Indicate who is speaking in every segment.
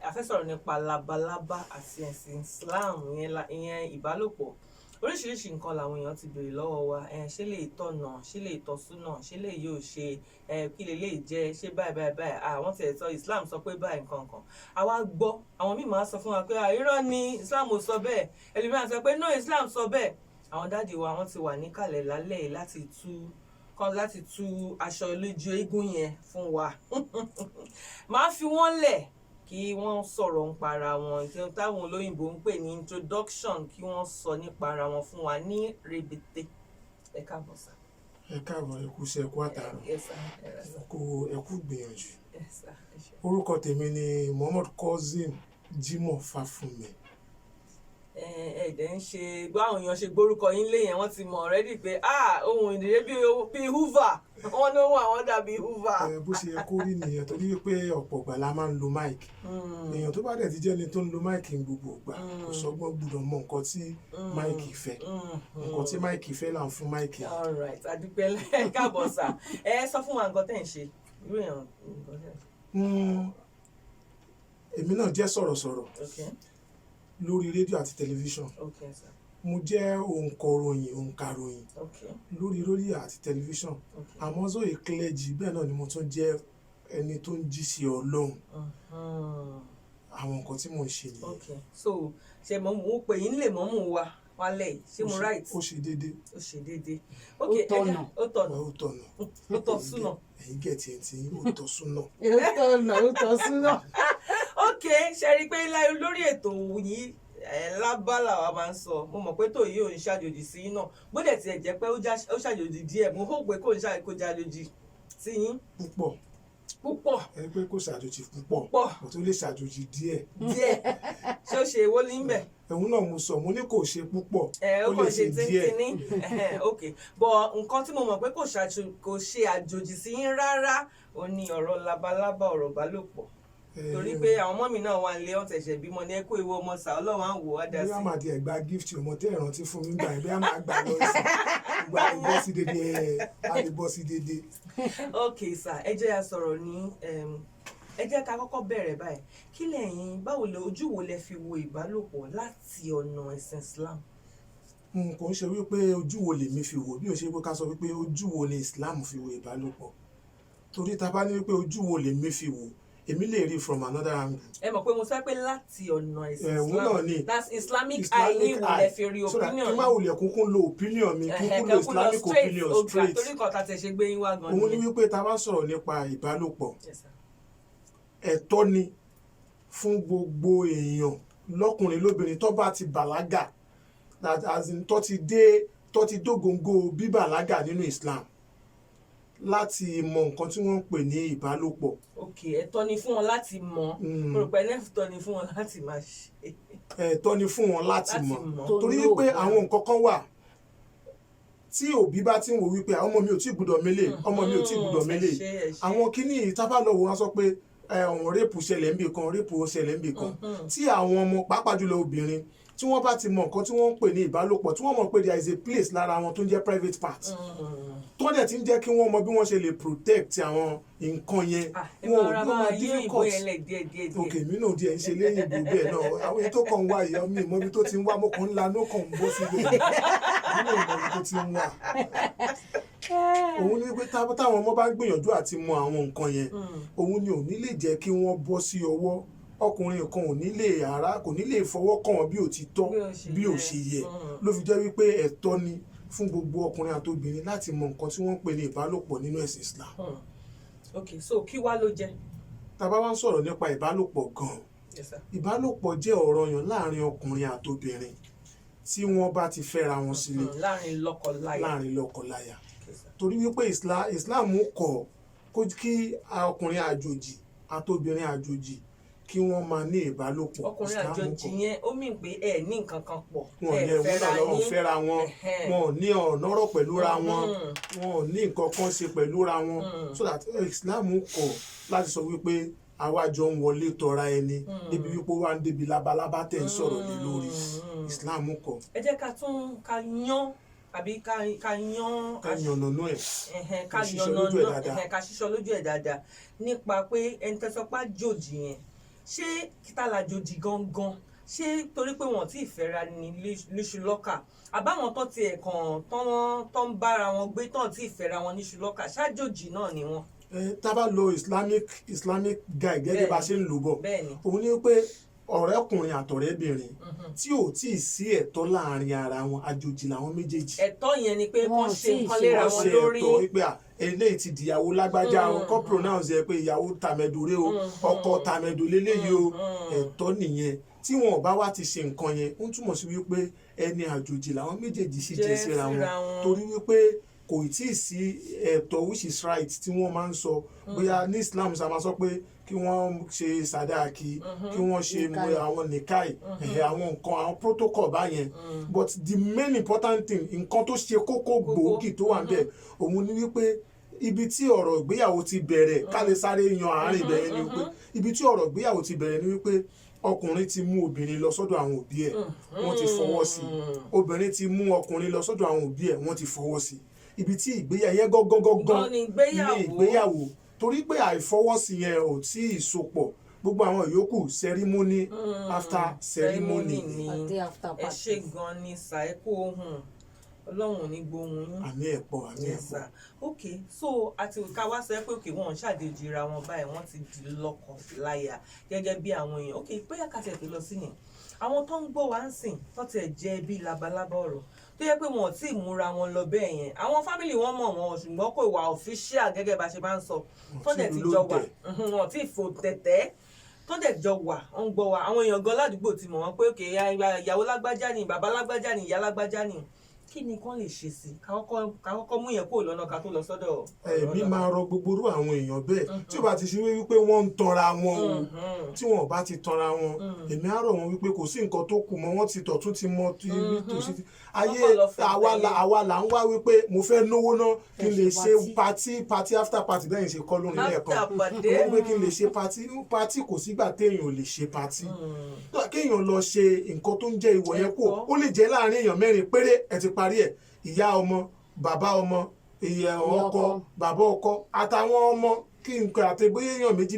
Speaker 1: a fẹ́ sọ̀rọ̀ nípa labalábá àti ẹ̀sìn Islam ìyẹn ìbálòpọ̀. Oríṣiríṣi nǹkan làwọn èèyàn ti béèrè lọ́wọ́ wa, ṣé lè tọ̀nà, ṣé lè tọ́súnà, ṣé lè yóò ṣe, kí lè jẹ́, ṣé báyìí àwọn tiẹ̀ sọ Islam sọ pé báyìí nǹkan kan. Àwa gbọ́ àwọn míì máa sọ fún wa pé irọ́ ni Islam ò sọ bẹ́ẹ̀, ẹlòmíràn sọ pé no Islam sọ bẹ́ẹ̀. Àwọn dáàdì wa wọ́n ti wà níkàlẹ̀ lálẹ́ láti tú aṣọ lójú eégún yẹn fún wa. Máa fi wọ́n lẹ̀ kí wọ́n sọ̀rọ̀ nípa ara wọn, táwọn olóyìnbó ń pè ní introduction, kí wọ́n sọ nípa ara wọn fún wa ní rẹ̀bẹ̀tẹ̀. Ẹ káàbọ̀ sà.
Speaker 2: Ẹ káàbọ̀, ẹ kú iṣẹ́, ẹ kú àtàrà, ẹ kú gbìyànjú. Orúkọ tèmi ni Muhammad Kazeem Jimoh Fáfúnmi.
Speaker 1: Ẹ̀dẹ̀ ń ṣe báwọn èèyàn ṣe gbórúkọ yín lé yẹn, wọ́n ti mọ̀ already pé ohun ìdílé bíi hoover, wọ́n ní ohun àwọn dàbí hoover.
Speaker 2: Bó ṣe yẹ kó rí nìyẹn, torí pé ọ̀pọ̀ ìgbà la máa ń lo mic. Èèyàn tó bá dẹ̀ ti jẹ́ ni tó ń lo mic ní gbogbo ìgbà kò sọ́gbọ́n gbọ́dọ̀ mọ nǹkan tí mic fẹ́. Nǹkan tí mic fẹ́ là ń fún mic.
Speaker 1: All right, adúpẹ́ káàbọ̀ sà. Ẹ sọ fún wa nǹkan tẹ́ ń ṣe, irú èèyàn nǹkan tẹ́ ń ṣe.
Speaker 2: Èmi náà jẹ́ sọ̀rọ̀sọ̀rọ̀ lórí rédíò àti tẹlifíṣàn. Mo jẹ́ òǹkàròyìn lórí rédíò àti tẹlifíṣàn. Àmọ́ Zoe clergy, bẹ́ẹ̀ náà ni mo tún jẹ́ ẹni tó ń jí sí Ọlọ́run. Àwọn nǹkan tí mò ń ṣe nìyẹn.
Speaker 1: So ṣe mo pè yín lè mọ́mú wa wálẹ̀ yìí, ṣé mo right?
Speaker 2: Ó ṣe déédéé.
Speaker 1: Ó ṣe déédéé.
Speaker 3: Ó tọ̀nà.
Speaker 1: Ó tọ̀nà.
Speaker 2: Ó tọ̀nà.
Speaker 1: Ó tọ́ súnà.
Speaker 2: Ẹ̀yin gẹ̀ẹ́tì ẹ̀ tí ó tọ́ súnà.
Speaker 3: Ó tọ́ súnà.
Speaker 1: Ṣe rí i pé lórí ètò yìí lábala wa máa ń sọ, mo mọ̀ pé tòyí ò ń ṣàjòjì sí yín náà, bó dẹ̀ tiẹ̀ jẹ́ pé ó ṣàjòjì díẹ̀, mo hó pé kò ṣàjòjì sí yín. Púpọ̀.
Speaker 2: Ẹ pé kò ṣàjòjì púpọ̀,
Speaker 1: mo
Speaker 2: tó lè ṣàjòjì díẹ̀.
Speaker 1: Ṣé ó ṣe èwo ní bẹ̀?
Speaker 2: Ẹ̀hún náà mo sọ, mo ní kò ṣe púpọ̀,
Speaker 1: ó lè ṣe díẹ̀. But nǹkan tí mo mọ̀ pé kò ṣe àjòjì sí yín rárá, ó ní ọ̀rọ̀ labalábá, ọ̀rọ̀ ìbálòpọ̀. Torí pé àwọn ọmọ mi náà wà nílé, wọ́n tẹ̀sẹ̀ bímọ ní ẹ̀kọ́ ìwé ọmọ sà, Ọlọ́run á wò á dá sí.
Speaker 2: Bí wọ́n máa di ẹ̀gbá gift ọmọ tẹ́ ìrántí fún mi gbà bí wọ́n máa gbà lọ sí ìgbà ìbọ́ sí dédé àdìbọ́ sí dédé.
Speaker 1: Ok sà, ẹ jẹ́ a sọ̀rọ̀ ní ẹ jẹ́ ká kọ́kọ́ bẹ̀rẹ̀ báyìí. Kí lẹ̀yin, báwo ojú wo lẹ fi wo ìbálòpọ̀ láti ọ̀nà ẹ̀sìn Islam?
Speaker 2: Kò ń ṣe wípé ojú wo lèmi fi wò, bí ó ṣe pé ká sọ wípé ojú wo ni Islam fi wo ìbálòpọ̀. Torí ta bá ní wípé ojú wo lèmi fi wò, èmi lè rí from another angle.
Speaker 1: Ẹ mọ̀ pé mo sọ pé láti ọ̀nà ẹ̀sìn Islam.
Speaker 2: Náà ni
Speaker 1: that's Islamic eye wo lẹ fi rí opinion.
Speaker 2: Kí má wulẹ̀ kúnkún lo opinion mi, kúnkún lo Islamic opinion straight.
Speaker 1: Torí kan ta tẹ̀ ṣe gbé yín wá gan ni.
Speaker 2: Òun ni wípé ta bá sọ̀rọ̀ nípa ìbálòpọ̀, ẹ̀tọ́ ni fún gbogbo èèyàn lọ́kùnrin lóbìnrin tó bá ti bàlágà, tó ti dógóńgó bíbàlágà nínú Islam, láti mọ nǹkan tí wọ́n ń pè ní ìbálòpọ̀.
Speaker 1: Ẹ̀tọ́ ni fún wọn láti mọ̀. Mo rò pé ẹ̀tọ́ ni fún wọn láti máa ṣe.
Speaker 2: Ẹ̀tọ́ ni fún wọn láti mọ̀. Torí wípé àwọn nǹkan kan wà tí òbí bá ti ń wò wípé ọmọ mi ò tí gbọ́dọ̀ mélè, ọmọ mi ò tí gbọ́dọ̀ mélè. Àwọn kíní ìtábàlọ́wọ́ wọn sọ pé ọ̀hún rẹ́pù ṣẹlẹ̀ níbì kan, rẹ́pù ṣẹlẹ̀ níbì kan. Tí àwọn ọmọ pàápàá jùlọ obìnrin tí wọ́n bá ti mọ nǹkan tí wọ́n ń pè ní ìbálòpọ̀, tí wọ́n mọ̀ pé there is a place lára wọn tó ń jẹ́ private part, tó dẹ̀ ti ń jẹ́ kí wọ́n mọ bí wọ́n ṣe lè protect àwọn nǹkan yẹn.
Speaker 1: Wọn ò ní máa difficult.
Speaker 2: Ok, mi náà díẹ̀ ń ṣe lẹ́yìn ìbò bẹ́ẹ̀ náà, àwọn èyí tó kàn ń wá ìyá mi mọ́ bí tó ti ń wá, mo kàn ń lanú kàn ń bọ́ síbẹ̀, mi náà mọ bí tó ti ń wá. Òun ni pé táwọn ọmọ bá ń gbìyànjú àti mọ àwọn nǹkan yẹn, òun ni ò ní lè jẹ́ kí wọ́n bọ́ sí ọwọ́. Ọkùnrin kan kò ní lè fọwọ́ kàn wọ́n bí ó ti tọ́, bí ó ṣe yẹ. Ló fi jẹ́ wípé ẹ̀tọ́ ni fún gbogbo ọkùnrin àti obìnrin láti mọ nǹkan tí wọ́n ń pè ní ìbálòpọ̀ nínú ẹ̀sìn Islam.
Speaker 1: So kí wá ló jẹ́?
Speaker 2: Tá bá wá ń sọ̀rọ̀ nípa ìbálòpọ̀ gan-an, ìbálòpọ̀ jẹ́ ọ̀ranyàn láàrin ọkùnrin àti obìnrin tí wọ́n bá ti fẹ́ra wọn sílé,
Speaker 1: láàrin lọ́kọláya.
Speaker 2: Torí wípé Islam kọ̀ kí ọkùnrin àjòjì àti obìnrin àjòjì kí wọ́n máa ní ìbálòpọ̀.
Speaker 1: Ọkùnrin àjòjì yẹn ó mì pé ẹ ní nǹkan kan pọ̀,
Speaker 2: ẹ fẹ́ra wọn, wọn ò ní ọ̀nọ́rọ̀ pẹ̀lú ra wọn, wọn ò ní nǹkan kan ṣe pẹ̀lú ra wọn. So that Islam kọ̀ láti sọ wípé àwa jọ ń wọlé tọra ẹni débi wípé wá ń débi labalábá tẹ̀ ń sọ̀rọ̀ lé lórí. Islam kọ̀.
Speaker 1: Ẹ jẹ́ ká yan àbí ká
Speaker 2: yànnàná ẹ̀,
Speaker 1: ká ṣíṣọ lójú ẹ̀ dáadáa nípa pé ẹni tẹ́sọ́pá jòjì yẹn, ṣé kítàlàjòjì gangan ṣé torí pé wọn ti fẹ́ra ní níṣu lọ́kà àbáwọn tó tiẹ̀ kàn tó ń bára wọn gbé tán tí ìfẹ́ra wọn níṣu lọ́kà ṣáàjòjì náà ni wọn.
Speaker 2: tá a bá lo islamic guide gẹ́gẹ́ bá ṣe ń lò bọ̀ òun ni pé ọ̀rẹ́kùnrin àtọ̀rẹ́bìnrin tí ò tí ì sí ẹ̀tọ́ láàrin ara wọn àjòjì làwọn méjèèjì.
Speaker 1: ẹ̀tọ́ yẹn ni pé wọ́n ṣe nǹkan léra wọn lórí.
Speaker 2: wọ́n ṣe ẹ̀tọ́ pé eléyìí ti dìyàwó lágbájá o kọ́ pronounce ẹ pé ìyàwó tàmẹ̀dòrè o ọkọ tàmẹ̀dò lélẹ́yìí o ẹ̀tọ́ nìyẹn tí wọn ò bá wá ti ṣe nǹkan yẹn ó ń túmọ̀ sí wípé ẹni àjòjì làwọn méjèèjì sì jẹ́ síra wọn torí wípé kò tí ì sí ẹ̀tọ́ which is right tí wọ́n máa ń sọ bóyá ní Islam sá máa sọ pé kí wọ́n ṣe sàdáàkì kí wọ́n ṣe àwọn nìkáì àwọn nǹkan àwọn protocol báyẹn but the main important thing nǹkan tó ṣe kókó gbòógì tó wà níbẹ̀ òun ni wípé ibi tí ọ̀rọ̀ ìgbéyàwó ti bẹ̀rẹ̀ ká lè sáré yan àárín ìbẹ̀rẹ̀ ni wípé ibi tí ọ̀rọ̀ ìgbéyàwó ti bẹ̀rẹ̀ ni wípé ọkùnrin ti mú obìnrin lọ sọ́dọ̀ àwọn òbí ẹ̀ wọ́n ti fọwọ́ sí obìnrin ti mú ọkùnrin lọ sọ́dọ̀ àwọn òbí ẹ̀ wọ́n ti fọwọ́ sí ibi tí ìgbéyàwó yẹn gángan ní ìgbéyàwó torí pé àìfọwọ́sí yẹn ò tí ì sopọ̀ gbogbo àwọn yòókù ceremony after ceremony.
Speaker 1: ẹ ṣe gan ni ṣàìkú ohun ọlọ́run ní gbohun yín.
Speaker 2: àmì ẹ̀pọ̀ àmì ẹ̀pọ̀.
Speaker 1: ok so àti ká wá sọ pé òkè wọn ṣàdéjì ra wọn báyìí wọ́n ti di lọ́kọ láya gẹ́gẹ́ bí àwọn èèyàn ok bóyá kàtẹ́ tó lọ sí yẹn àwọn tó ń gbọ́ wá ń sìn tó tiẹ̀ jẹ́ bí labalábá ọ̀rọ̀ tó yẹ pé wọn ò tí ì múra wọn lọ bẹ́ẹ̀ yẹn àwọn fámìlì wọn mọ̀ wọn ṣùgbọ́n kò wà official gẹ́gẹ́ bá ṣe bá ń sọ tó dẹ̀ ti jọ wà wọn ò tí ì fò tẹ̀tẹ̀ tó dẹ̀ jọ wà ó ń gbọ́ wa àwọn èèyàn gan ládùúgbò ti mọ̀ wọ́n pé òkè ìyàwó lágbájá ni bàbá lágbájá ni ìyá lágbájá ni kí ni kán lè ṣe sí ká kọ́kọ́ mú yẹn kúrò lọ́nà ká tó lọ sọ́dọ̀.
Speaker 2: èmi máa rọ gbogbo irú àwọn èèyàn bẹ́ẹ̀ tí ó bá ti ṣe wípé wọ́n ń tanra wọn o tí wọn ò bá ti tanra wọn èmi á rọ̀ wọn wípé kò sí nǹkan tó kù mọ́ wọ́n ti tọ̀tún ti mọ tòsí ayé àwa là ń wá wípé mo fẹ́ náwó ná kí n lè ṣe party after party bẹ́ẹ̀ ṣe kọ́ lórí lẹ́ẹ̀kan wípé kí n lè ṣe party kò sígbà téèyàn ò lè ṣe party kéèyàn lọ ṣe nǹkan tó ń jẹ́ ìwọ̀ yẹn kù ó lè jẹ́ láàrin èèyàn mẹ́rin péré ẹ ti parí ẹ̀ ìyá ọmọ bàbá ọmọ ìyá ọkọ bàbá ọkọ àtàwọn ọmọ kí nǹkan àtẹgbóyè èèyàn méjì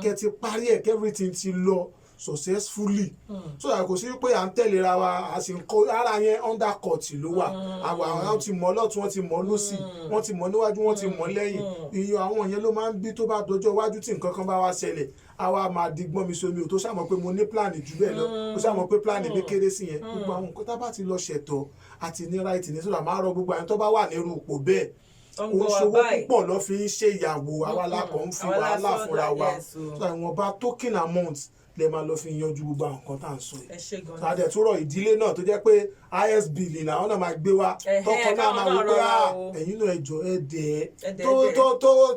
Speaker 2: kẹ́ ti parí ẹ̀ everything ti lọ successfully so kò sí pé à ń tẹ̀léra wa àsìkò ara yẹn undercut ló wà àwọn ti mọ̀ lọ́tún wọ́n ti mọ̀ lọ́sì wọ́n ti mọ̀ níwájú wọ́n ti mọ̀ lẹ́yìn iye àwọn yẹn ló máa ń bí tó bá dọjọ́ iwájú tí nǹkan kan bá wá ṣẹlẹ̀ àwa máa di gbọ́n mi sómi ò tó ṣàmọ̀ pé mo ní pláàni jù bẹ́ẹ̀ lọ tó ṣàmọ̀ pé pláàni mi kéré sí yẹn gbogbo àwọn nǹkan tá bá ti lọ ṣẹ̀tọ́ àti ní ráìtì ní sọ́dọ̀ máa rọ gbogbo àwọn tó bá wà nírú ipò bẹ́ẹ̀ oṣòwò púpọ̀ lọ fi ń ṣe ìyàwó àwa lákọ̀ ń fi wàhálà fúnra wa ìwọ̀nba token amount lè máa lọ fi yanjú gbogbo àwọn nǹkan tá à ń sọ yìí. àdẹ̀túrọ̀ ìdílé náà tó jẹ́ pé isb ni àwọn náà máa gbé wa tọkọ náà máa wò pé ẹ̀yin náà ẹjọ́ ẹ̀dẹ̀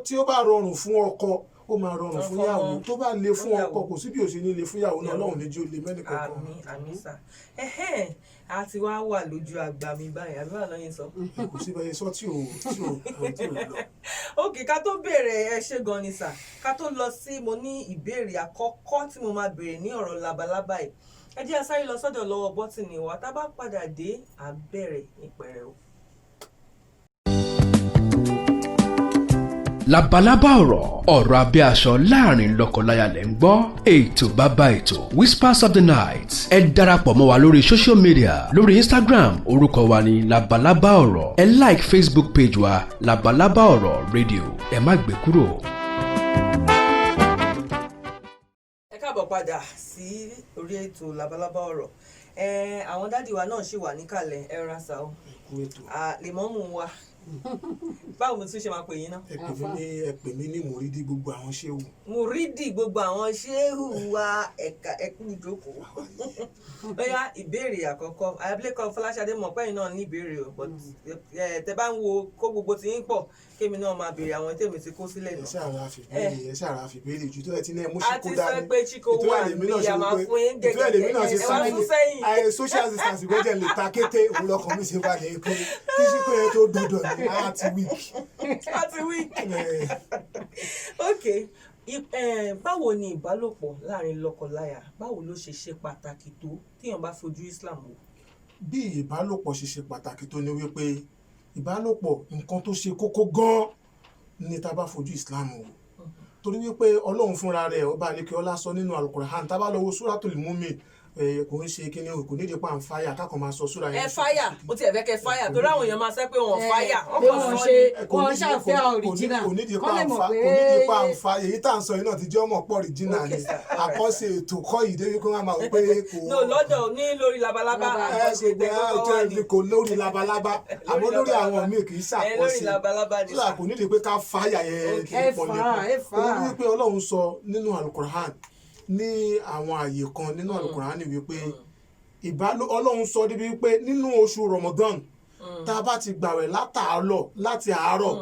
Speaker 2: tí ó bá rọrùn fún ọkọ ó máa rọrùn fún ìyàwó tó bá le fún ọkọ kò sí bí ó ṣe ní le fún ìyàwó náà Ọlọ́run ní jí ó le mẹ́nì kankan.
Speaker 1: àmín sà a ti wá wà lójú àgbà mi báyìí àbí wà lọ́yìn sọ.
Speaker 2: kò sí bẹ́ẹ̀ sọ tí ò lọ.
Speaker 1: òkè ká tó béèrè ẹ ṣé gan ni sà ká tó lọ sí mo ní ìbéèrè àkọ́kọ́ tí mo máa béèrè ní ọ̀rọ̀ labalábá yìí ẹ jẹ́ a sáré lọ sọ́dọ̀ lọ́wọ́ bọ́tìnì wa tá a bá padà dé à bẹ̀rẹ̀ ní pẹrẹu.
Speaker 4: Labalábá ọ̀rọ̀ abẹ́ aṣọ láàrin lọ́kọláya lẹ́ ń gbọ́ ètò bàbá ètò Whispers of the Night ẹ darapọ̀ mọ́ wa lórí social media lórí Instagram orúkọ wa ní Labalábá ọ̀rọ̀ ẹ like Facebook page wa Labalábá ọ̀rọ̀ radio ẹ má gbé kúrò.
Speaker 1: ẹ káàbọ̀ padà sí orí ètò Labalábá ọ̀rọ̀ àwọn dádì wa náà ṣì wà níkàlẹ̀ ẹ ránṣà ó lèmọ́mù wa báwo mo tún ṣe máa pè yín náà.
Speaker 2: ẹ pè mí ní mùrídì gbogbo àwọn ṣéwù.
Speaker 1: mùrídì gbogbo àwọn ṣéwù wa ẹ̀ka ẹ̀kú ìjókòó. bóyá ìbéèrè àkọ́kọ́ Abilékọ Fọláṣadé mọ̀ pẹ́yìn náà ní ìbéèrè o but tẹ bá ń wo kó gbogbo tí ń pọ̀ kémi náà máa béèrè àwọn tèmi ti kó sílẹ̀ náà.
Speaker 2: ẹ ṣàrà fìbéèrè ju tó ẹ ti ní ẹ mú ṣíkó dání.
Speaker 1: a ti sọ pé Chiko wà ní àmà fún yín gẹ́gẹ́ ẹ wá fún sẹ́yìn.
Speaker 2: social distance gbọ́dọ̀ lè ta kété òun lọkàn mi ṣe bá lè kó kí Chiko yẹn tó dọ̀dọ̀ ní láti week.
Speaker 1: ok báwo ni ìbálòpọ̀ láàrin lọ́kọláya báwo ló ṣe ṣe pàtàkì tó téèyàn bá fojú Islam wò.
Speaker 2: bí ìbálòpọ̀ ṣe ṣe pàtàkì tó ní wípé ìbálòpọ̀ nǹkan tó ṣe kókó gan-an ni tá a bá fojú Islam wò torí wípé Ọlọ́run fúnra rẹ̀ ọba àlekè ọlá sọ nínú Al-Qur'an tá bá lọ wo Suratul Mu'min kò ń ṣe kíni kò nídìí pa à ń fáyà kákan máa sọ súra yẹn.
Speaker 1: ẹ fáyà ó ti ẹ̀ fẹ́ kẹ́ fáyà torí àwọn èèyàn máa sẹ́ pé wọ́n fáyà
Speaker 3: wọ́n ṣàfẹ́ original
Speaker 2: kò nídìí pa à ń fa èyí tá à ń sọ yìí náà ti jẹ́ ọmọ pọ̀ original ni àkọ́ṣe ètò kọ́ yìí débi pé wọ́n máa wọ pé kò.
Speaker 1: no lọ́dọ̀ ní lórí labalábá àkọ́ṣe
Speaker 2: ìdẹ́gbẹ́ kò lórí labalábá àmọ́ lórí àwọn míì kì í ṣàkọ́ṣe
Speaker 1: lórí labalábá ni
Speaker 2: sà kò nídìí pé ká fáyà yẹn kì í pọ̀ lẹ́kọ̀ọ́ ó ní wípé Ọlọ́run sọ nínú Al-Qur'an ní àwọn àyè kan nínú Al-Qur'an ni wípé Ọlọ́run sọ débi wípé nínú oṣù Ramadan tá a bá ti gbàwẹ̀ láti àárọ̀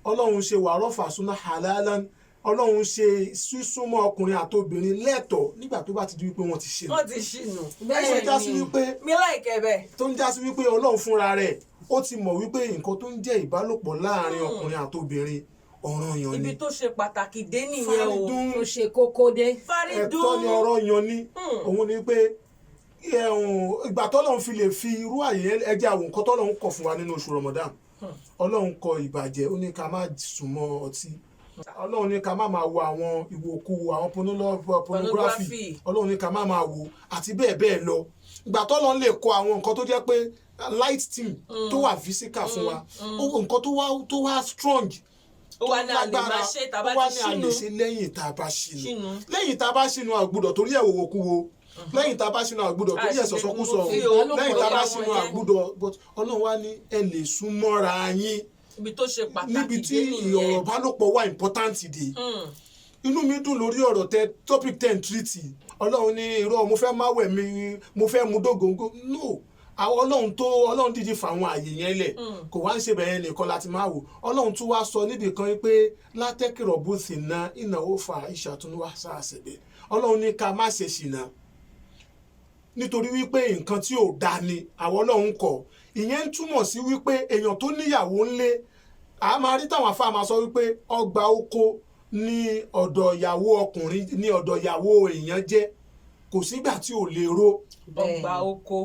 Speaker 2: Ọlọ́run ṣe wàárọ̀ fàṣúná halalan Ọlọ́run ṣe sísúnmọ́ ọkùnrin àtobìnrin lẹ́tọ̀ọ́ nígbà tó bá ti di wípé wọ́n ti ṣìnà.
Speaker 1: wọ́n ti ṣìnà
Speaker 2: bẹ́ẹ̀ ni jásí wípé
Speaker 1: mi láìkẹ́ bẹ́ẹ̀.
Speaker 2: tó ń jásí wípé Ọlọ́run fúnra rẹ̀ ó ti mọ̀ wípé nǹkan tó ń jẹ́ ìbálòpọ̀ láàrin ọkùnrin àtobìnrin ọ̀ranyàn ni.
Speaker 1: ibi tó ṣe pàtàkì dé nìyẹn o
Speaker 3: tó ṣe kókó dé.
Speaker 2: ẹ̀tọ́ ni ọ̀ranyàn ni òun ni pé ìgbà tọ́lọ́run fi lè fi irú àyè ẹja àwọn nǹkan tọ́lọ́run kọ̀ fún wa nínú oṣù Ramadan Ọlọ́run kọ ìbàjẹ́ ó ní ká má súnmọ́ ọtí Ọlọ́run ní ká má máa wo àwọn ìwòkuwò àwọn pornography Ọlọ́run ní ká má máa wo àti bẹ́ẹ̀ bẹ́ẹ̀ lọ ìgbà tọ́lọ́run lè kọ àwọn nǹkan tó jẹ́ pé light team tó wà physical fún wa nǹkan tó wá strong
Speaker 1: ó wá ní àlè máa ṣe tá a bá ti ṣínú
Speaker 2: lẹ́yìn tá a bá ṣínú lẹ́yìn tá a bá ṣínú àgbùdọ̀ torí ẹ̀ wòwòkuwò lẹ́yìn tá a bá ṣínú àgbùdọ̀ torí ẹ̀ sọ̀sọ́kúsọ lẹ́yìn tá a bá ṣínú àgbùdọ̀ but Ọlọ́run wá ní ẹ lè súnmọ́ra yín
Speaker 1: níbi tó ṣe pàtàkì
Speaker 2: níbi tí ọ̀rọ̀ ìbálòpọ̀ wà important dé inú mi dùn lórí ọ̀rọ̀ topic 10 treaty Ọlọ́run ní irọ́ mo fẹ́ máwẹ̀ mi mo fẹ́ mu dógóńgó no àwọn Ọlọ́run dídí fàwọn àyè yẹn lẹ̀ kò wá ń ṣe bẹ̀yẹn nìkan láti máa wò Ọlọ́run tún wá sọ níbì kan pé látẹ́kìrọ̀ bó sì ná ìnáwó fa ìṣàtúnwá sáàsẹ̀bẹ̀ Ọlọ́run ní ká má ṣe ṣìnà nítorí wípé nǹkan tí ò dá ni àwọn Ọlọ́run kọ̀ ìyẹn ń túmọ̀ sí wípé èèyàn tó níyàwó ńlé a máa rí táwọn afá máa sọ wípé ọgbà oko ní ọ̀dọ̀ ìyàwó ọkùnrin ní ọ̀dọ̀ ìyàwó èèyàn jẹ́ kò sígbà tí ò lè ro
Speaker 1: ọgbà oko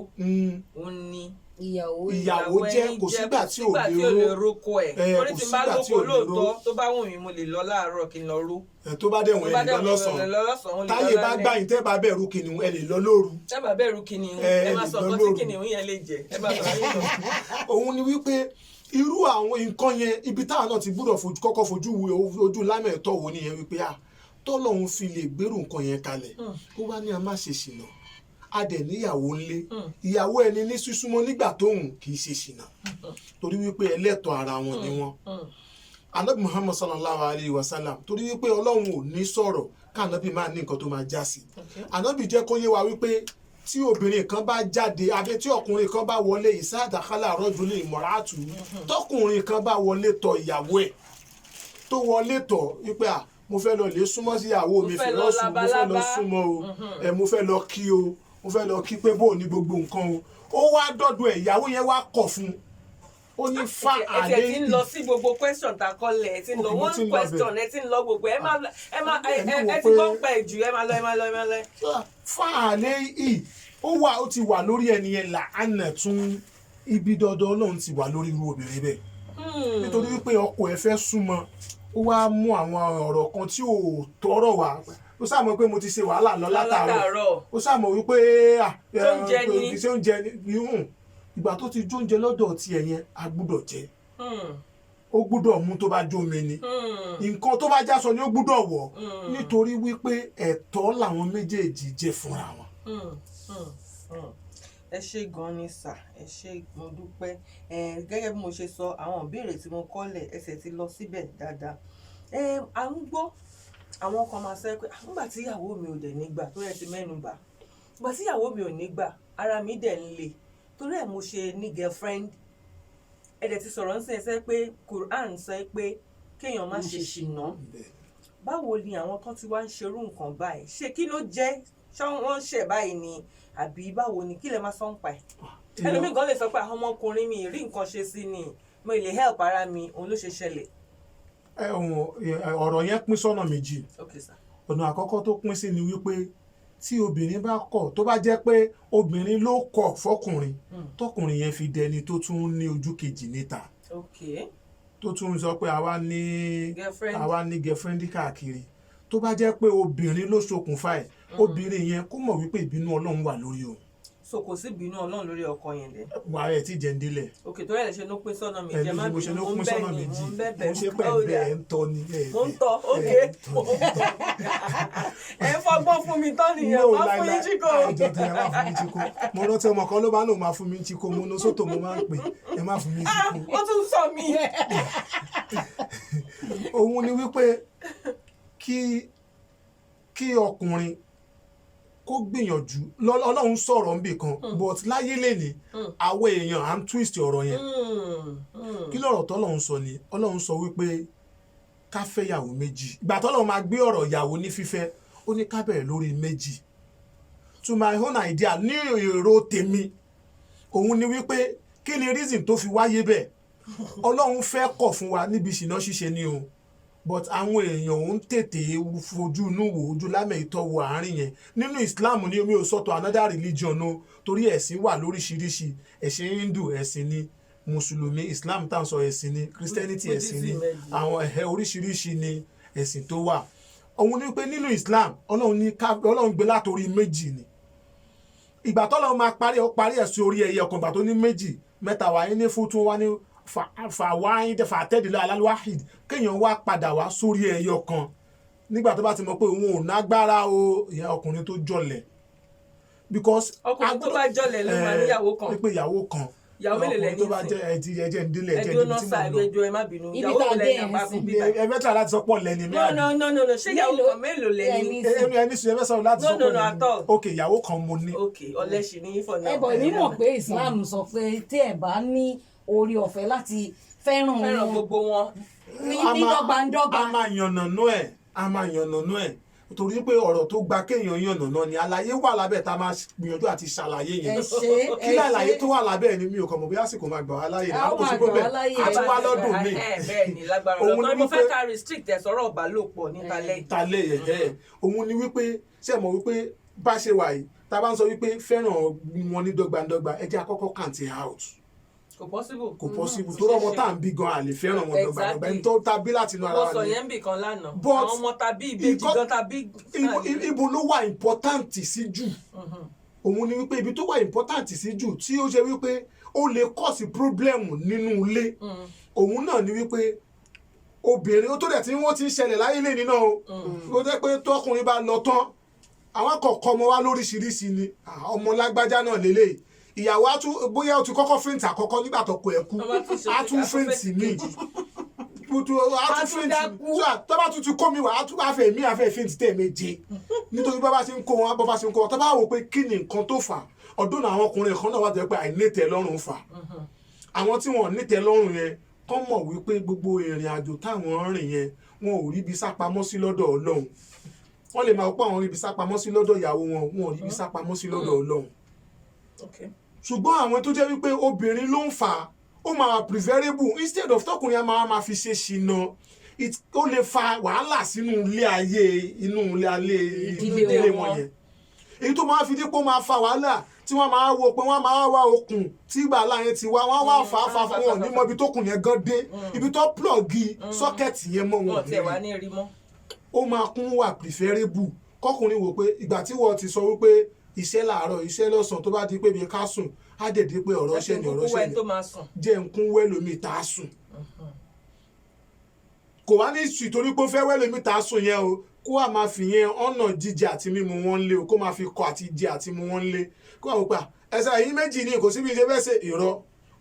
Speaker 1: òun ni
Speaker 3: ìyàwó
Speaker 2: jẹ́ kò sígbà tí ò lè
Speaker 1: roko ẹ̀ torí tí n bá lóko lóòótọ́ tó bá wù mí mo lè lọ láàárọ̀ kí n lọ ró
Speaker 2: tó bá dẹ̀ wọ̀n ẹ̀ lè lọ lọ́sàn-án táyé bá gbà yín tẹ́ bá bẹ̀rù kìnìún ẹ lè lọ lóru.
Speaker 1: tẹ́ bá bẹ̀rù kìnìún ẹ máa sọ nǹkan tí kìnìún yẹn lè jẹ ẹ máa sọ yín lọ.
Speaker 2: òun ni wípé irú àwọn nǹkan yẹn ibi táwọn náà ti gbúdọ̀ kọ́kọ́ fojú ojú lámẹ̀tọ́ wo nìyẹn wípé tọ́lọ́run fi lè gbèrú nǹkan yẹn kalẹ̀ ó wá ní a má ṣe ṣìnà a dẹ̀ níyàwó ńlé ìyàwó ẹni ní sísúnmọ́ nígbà tóun kì í ṣe ṣìnà torí wípé ẹlẹ́tọ̀ ara wọn ni wọ́n. Ànábì Muhammad sallallahu alayhi wa sallam torí wípé Ọlọ́run ò ní sọ̀rọ̀ káànábì máa ní nǹkan tó máa já sí Ànábì jẹ́ kó yé wa wípé tí obìnrin kan bá jáde àbí tí ọkùnrin kan bá wọlé ìsáàdàkálà rọ́jòlè ìmọ̀ràtù tọkùnrin kan bá wọlé tọ̀ ìyàwó ẹ̀ tó wọlé tọ̀ wípé mo fẹ́ lọ lè súnmọ́ sí ìyàwó mi fẹ́ lọ súnmọ́ o mo fẹ́ lọ kí o mo fẹ́ lọ kí pé bóò ní gbogbo nǹkan o ó wá dọ́dọ̀ ẹ̀ ìyàwó yẹn wá kọ̀ fún ó ní fa àlẹ́
Speaker 1: ẹ ti ń lọ sí gbogbo question ta kọ́lẹ̀ ẹ ti ń lọ one question ẹ ti ń lọ gbogbo ẹ ti gbọ́ ń pẹ́ jù ẹ máa lọ.
Speaker 2: fa àlẹ́ yìí ó ti wà lórí ẹni yẹn làánà tún ibi dandan Ọlọ́run ti wà lórí irú obìnrin bẹ́ẹ̀ nítorí wípé ọkọ ẹ fẹ́ súnmọ́ ó wá mú àwọn ọ̀rọ̀ kan tí ò tọrọ wá ó sàmọ̀ pé mo ti ṣe wàhálà lọ látàárọ̀ ó sàmọ̀ wípé ṣé oúnjẹ ni ìgbà tó ti jóúnjẹ lọ́dọ̀ tiẹ̀ yẹn a gbúdọ̀ jẹ ó gbúdọ̀ mú tó bá jómi ni nǹkan tó bá jásọ ni ó gbúdọ̀ wọ̀ nítorí wípé ẹ̀tọ́ làwọn méjèèjì jẹ́ fúnra wọn.
Speaker 1: ẹ ṣé gan ni sà ẹ ṣé mo dúpẹ́ gẹ́gẹ́ bí mo ṣe sọ àwọn ìbéèrè tí mo kọ́lẹ̀ ẹsẹ̀ ti lọ síbẹ̀ dáadáa à ń gbọ́ àwọn kan máa sẹ́ pé nígbà tí ìyàwó mi ò dẹ̀ nígbà tó yẹ ti mẹ́nu bà nígbà tí ìyàwó mi ò nígbà ara mi dẹ̀ ń le torí ẹ̀ mo ṣe ní girlfriend ẹ̀dẹ̀ ti sọ̀rọ̀ ń sìn ẹsẹ́ pé Quran sọ pé kéèyàn má ṣe ṣìnà báwo ni àwọn kan ti wá ń ṣerú nǹkan báyìí ṣé kí ló jẹ́ ṣé wọ́n ń ṣẹ̀ báyìí ni àbí báwo ni kí lè má sọ ń pa ẹ̀ ẹlòmíì gan lè sọ pé àwọn ọmọkùnrin mi rí nǹkan ṣe sí ni mo lè help ara mi òun ló ṣe ṣẹlẹ̀.
Speaker 2: ọ̀rọ̀ yẹn pín sọ́nà méjì
Speaker 1: Okay, sir.
Speaker 2: ọ̀nà àkọ́kọ́ tó pín sí ni wípé tí obìnrin bá kọ̀ tó bá jẹ́ pé obìnrin ló kọ̀ fọkùnrin tọkùnrin yẹn fi dẹni tó tún ní ojú kejì níta
Speaker 1: Okay.
Speaker 2: tó tún sọ pé àwa ní girlfriend káàkiri tó bá jẹ́ pé obìnrin ló ṣokùnfà ẹ̀ obìnrin yẹn kó mọ̀ wípé ìbínú Ọlọ́run wà lórí òun.
Speaker 1: so kò sí ìbínú Ọlọ́run lórí ọkọ yẹn lẹ.
Speaker 2: wà á rẹ̀ tí jẹ́ ń délẹ̀.
Speaker 1: òkè tó rẹ̀ lè ṣe ló pín sọ́nà méjì ẹ má bínú mo ń bẹ̀ ní mo ń bẹ̀bẹ̀
Speaker 2: mo ṣe pẹ̀lú ẹ̀ ń tọ́ ni.
Speaker 1: mo ń tọ́ ókè ẹ fọgbọ́n fún mi tán nìyẹn má fún yín chíkò.
Speaker 2: àjọ tí ẹ má fún mi chíkò mo rántí ọmọ kan ló bá lòun máa fún mi chíkò mo ná sótò mo máa ń pè ẹ má fún mi chíkò.
Speaker 1: ó tún sọ mí.
Speaker 2: òun ni wípé kí ọkùnrin kó gbìyànjú Ọlọ́run sọ̀rọ̀ níbì kan but láyé lẹ́ni àwọn èèyàn à ń twist ọ̀rọ̀ yẹn kí lọ́rọ̀ tọ́lọ́run sọ ni Ọlọ́run sọ wípé ká fẹ́ yàwó méjì ìgbà tọ́lọ́run máa gbé ọ̀rọ̀ yàwó ní fífẹ́ ó ní ká bẹ̀rẹ̀ lórí méjì to my own idea ní èrò tèmi òun ni wípé kí ni reason tó fi wáyé bẹ́ẹ̀ Ọlọ́run fẹ́ kọ̀ fún wa níbi ìṣìná ṣíṣe ni o but àwọn èèyàn ò ń tètè fojú inú wò ojú lámẹ̀ ìtọ́wò àárín yẹn nínú Islam ní omi ò sọ́tọ̀ another religion o torí ẹ̀sìn wà lóríṣiríṣi ẹ̀sìn Hindu ẹ̀sìn ni Mùsùlùmí Islam tá à ń sọ ẹ̀sìn ni Christianity ẹ̀sìn ni àwọn oríṣiríṣi ni ẹ̀sìn tó wà òun ni pé nínú Islam Ọlọ́run gbé látòrí méjì ni ìgbà tọ́lọ́run máa parí ẹ̀ sí orí ẹyẹ ọkàn ìgbà tó ní méjì mẹ́ta wà ní fún tún wá ní fàwáyín fàtẹ́dìlẹ̀ alálùwáhìd kéèyàn wá padà wá sórí ẹyọ kan nígbà tó bá ti mọ̀ pé òun ò nágbára o ìyá ọkùnrin tó jọlẹ̀ because
Speaker 1: ọkùnrin tó bá jọlẹ̀ ló máa níyàwó kan
Speaker 2: pé ìyàwó kan
Speaker 1: ìyàwó mélòó lẹ ní
Speaker 2: tó bá jẹ ẹjẹ ìdílé ẹjẹ
Speaker 1: ìdílé tí mo lọ ẹjọ ẹ má bínú ìyàwó lẹ ní àpapọ̀ bíbá
Speaker 2: ẹ fẹ́ tà láti sọ pọ̀ lẹ́ni mẹ́rin
Speaker 1: no ṣé ìyàwó kan mélòó lẹ ní
Speaker 2: ẹni sùn ẹ fẹ́ sọ láti sọ pọ̀
Speaker 1: lẹ́ni
Speaker 2: ok ìyàwó kan mo ní.
Speaker 1: ok ọlẹ́sì ní yín fọ̀ náà.
Speaker 3: ẹbọ èmi mọ̀ pé Islam sọ pé tí ẹ bá ní orí ọ̀fẹ́ láti fẹ́ràn
Speaker 1: gbogbo wọn
Speaker 3: ní dọ́gbandọ́gba.
Speaker 2: a máa yànnàná ẹ̀ torí pé ọ̀rọ̀ tó gba kéèyàn yànnàná ni àlàyé wà lábẹ́ tá a máa gbìyànjú àti ṣàlàyé yẹn kí àlàyé tó wà lábẹ́ ni mi ò kàn mọ̀ bí àsìkò máa gbà wá láyè náà kò sí gbogbo ẹ̀ àti wá lọ́dún mi.
Speaker 1: bẹ́ẹ̀ ni lágbára ọlọ́run mo fẹ́ ká restrict ẹ̀ sọ̀rọ̀ ìbálòpọ̀ ní
Speaker 2: talẹ́ yẹn òun ni wípé ṣe mọ̀ wípé bá ṣe wà yìí tá a bá ń sọ wípé fẹ́ràn wọn ní dọ́gbandọ́gba ẹ jẹ́ àkọ́kọ́ kàǹtì out
Speaker 1: kò possible
Speaker 2: tó rọmọ tá à ń bí gan àlè fẹ́ràn wọn dọ́gbandọ́gba ẹni tó tàbí láti inú ara wa ni.
Speaker 1: mo sọ yẹn bì kan lánàá àwọn ọmọ tàbí ìbejì gan tàbí.
Speaker 2: ibo ló wà important sí jù òun ni wípé ibi tó wà important sí jù tí ó ṣe wípé ó lè cause problem nínú ilé òun náà ni wípé obìnrin ó tó dẹ̀ tí wọ́n ti ń ṣẹlẹ̀ láyé lè nínú o ó jẹ́ pé tọkùnrin bá lọ tán àwọn kọ̀ọ̀kan ọmọ wa lóríṣiríṣi ni ọmọ lágbájá náà lélẹ́yìí ìyàwó bóyá o ti kọ́kọ́ fẹ́ǹtì àkọ́kọ́ nígbà tó kọ ẹ̀ kú á tún fẹ́ǹtì míì á tún fẹ́ǹtì tó bá tún ti kó mi wá á tún àfẹ́ mi àfẹ́ fẹ́ǹtì tẹ̀ méje nítorí bá bá ṣe ń kó wọn bá bá ṣe ń kó wọn tó bá wò pé kí ni nǹkan tó fà ọdún náà àwọn ọkùnrin kan náà wà tó yẹ pé àìnítẹ́ lọ́rùn fà àwọn tí wọn nítẹ́ lọ́rùn yẹn kọ́ mọ̀ wípé gbogbo ìrìn àjò táwọn rìn yẹn wọn ò ríbi sápamọ́ sí lọ́dọ̀ Ọlọ́run wọ́n lè máa pọ̀ àwọn ríbi sápamọ́ sí lọ́dọ̀ ìyàwó wọn ò ríbi sápamọ́ sí lọ́dọ̀ Ọlọ́run ṣùgbọ́n àwọn tó jẹ́ wípé obìnrin ló ń fà á ó máa preferable instead of tọkùnrin a máa fi ṣe ṣìnà ó lè fa wàhálà sínú ilé ayé inú ilé ayé ìdílé wọn yẹn èyí tó máa fi dé pé ó máa fa wàhálà tí wọ́n máa wo pé wọ́n máa wá okùn tí gbàlá yẹn ti wá wọ́n wá fà á fún wọn nímọ̀ ibi tó kùn yẹn gan dé ibi tó plọ̀gì sọ́kẹ̀tì yẹn mọ́ wọn
Speaker 1: ní rí mọ́
Speaker 2: ó máa kún wà preferable kọkùnrin wò pé ìgbà tí wọ́n ti sọ wípé iṣẹ́ làárọ̀ iṣẹ́ lọ́sàn tó bá di pé bí ká sùn á dẹ̀ di pé ọ̀rọ̀ ṣẹ́ ni jẹ́ nkún wẹ́lómi tá a sùn kò wá ní sùn torí pé ó fẹ́ wẹ́lómi tá a sùn yẹn o kó wà máa fi yẹn ọ̀nà jíjẹ àti mímu wọn lé o kó máa fi kọ àti jẹ àti mu wọn lé kó wà wípé ẹsẹ̀ yìí méjì ni kò síbi ṣe fẹ́ ṣe ìrọ̀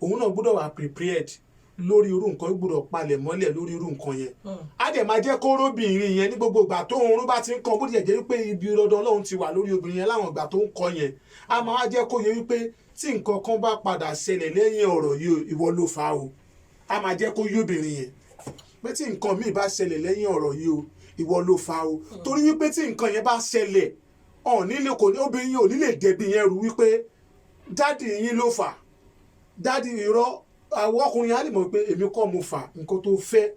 Speaker 2: òun náà gbọ́dọ̀ wà prepared lórí irú nǹkan gbọ́dọ̀ palẹ̀ mọ́lẹ̀ lórí irú nǹkan yẹn á dẹ̀ máa jẹ́ kó róbìnrin yẹn ní gbogbo ìgbà tó oorun bá ti ń kan bó ti jẹ́ wípé ibi dandan Ọlọ́run ti wà lórí obìnrin yẹn láwọn ìgbà tó ń kọ yẹn á máa jẹ́ kó yẹ wípé tí nǹkan kan bá padà ṣẹlẹ̀ lẹ́yìn ọ̀rọ̀ yìí ìwọ ló fà á o á máa jẹ́ kó yé obìnrin yẹn pé tí nǹkan míì bá ṣẹlẹ̀ lẹ́yìn ọ̀rọ̀ yìí o ìwọ ló fà á o torí wípé tí nǹkan yẹn bá ṣẹlẹ̀ nílé kò ní obìnrin yẹn ò ní lè dẹ̀bi yẹn rú wípé dádì yín ló fà dádì irọ́ àwọn ọkùnrin á lè mọ̀ pé èmi kọ́ mo fà nǹkan tó fẹ́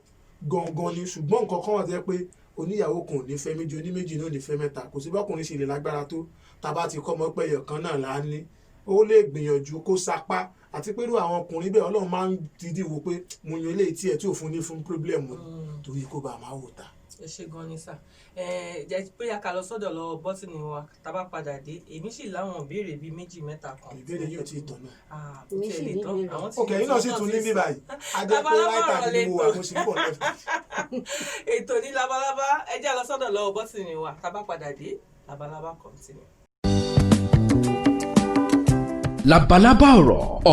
Speaker 2: gangan ni ṣùgbọ́n nǹkan kan wà tẹ́ pé oníyàwó kan ò ní fẹ́ méjì oníméjì náà ò ní fẹ́ mẹ́ta kò sí bọ́kùnrin ṣe lè lágbára tó tá bá ti kọ́ ọmọ pẹ́yọ̀ kan náà là á ní ó lè gbìyànjú kó sapá àti pé irú àwọn ọkùnrin bẹ́ẹ̀ Ọlọ́run máa ń dídí wò pé mo yan eléyìí tí ẹ tí ò fún ní fún pírọ́blẹ̀mù torí kó bá máa wò ta.
Speaker 1: ẹ ṣe gan ni sà jẹ́ pé a kà lọ sọ́dọ̀ lọ bọ́tìnì wa tá a bá padà dé èmi sì láwọn ìbéèrè bíi 2-3 kan.
Speaker 2: ìbéèrè yóò ti tàn náà.
Speaker 3: Èmi sì ní ìbéèrè.
Speaker 2: ok yín náà sì tún ní bí báyìí ajẹ́ pé láìka ni mo wà mo sì ń bọ̀ lẹ́fà.
Speaker 1: ètò ní labalábá ẹ jẹ́ lọ sọ́dọ̀ lọ bọ́tìnì wa tá a bá padà dé labalábá continue.
Speaker 4: Labalábá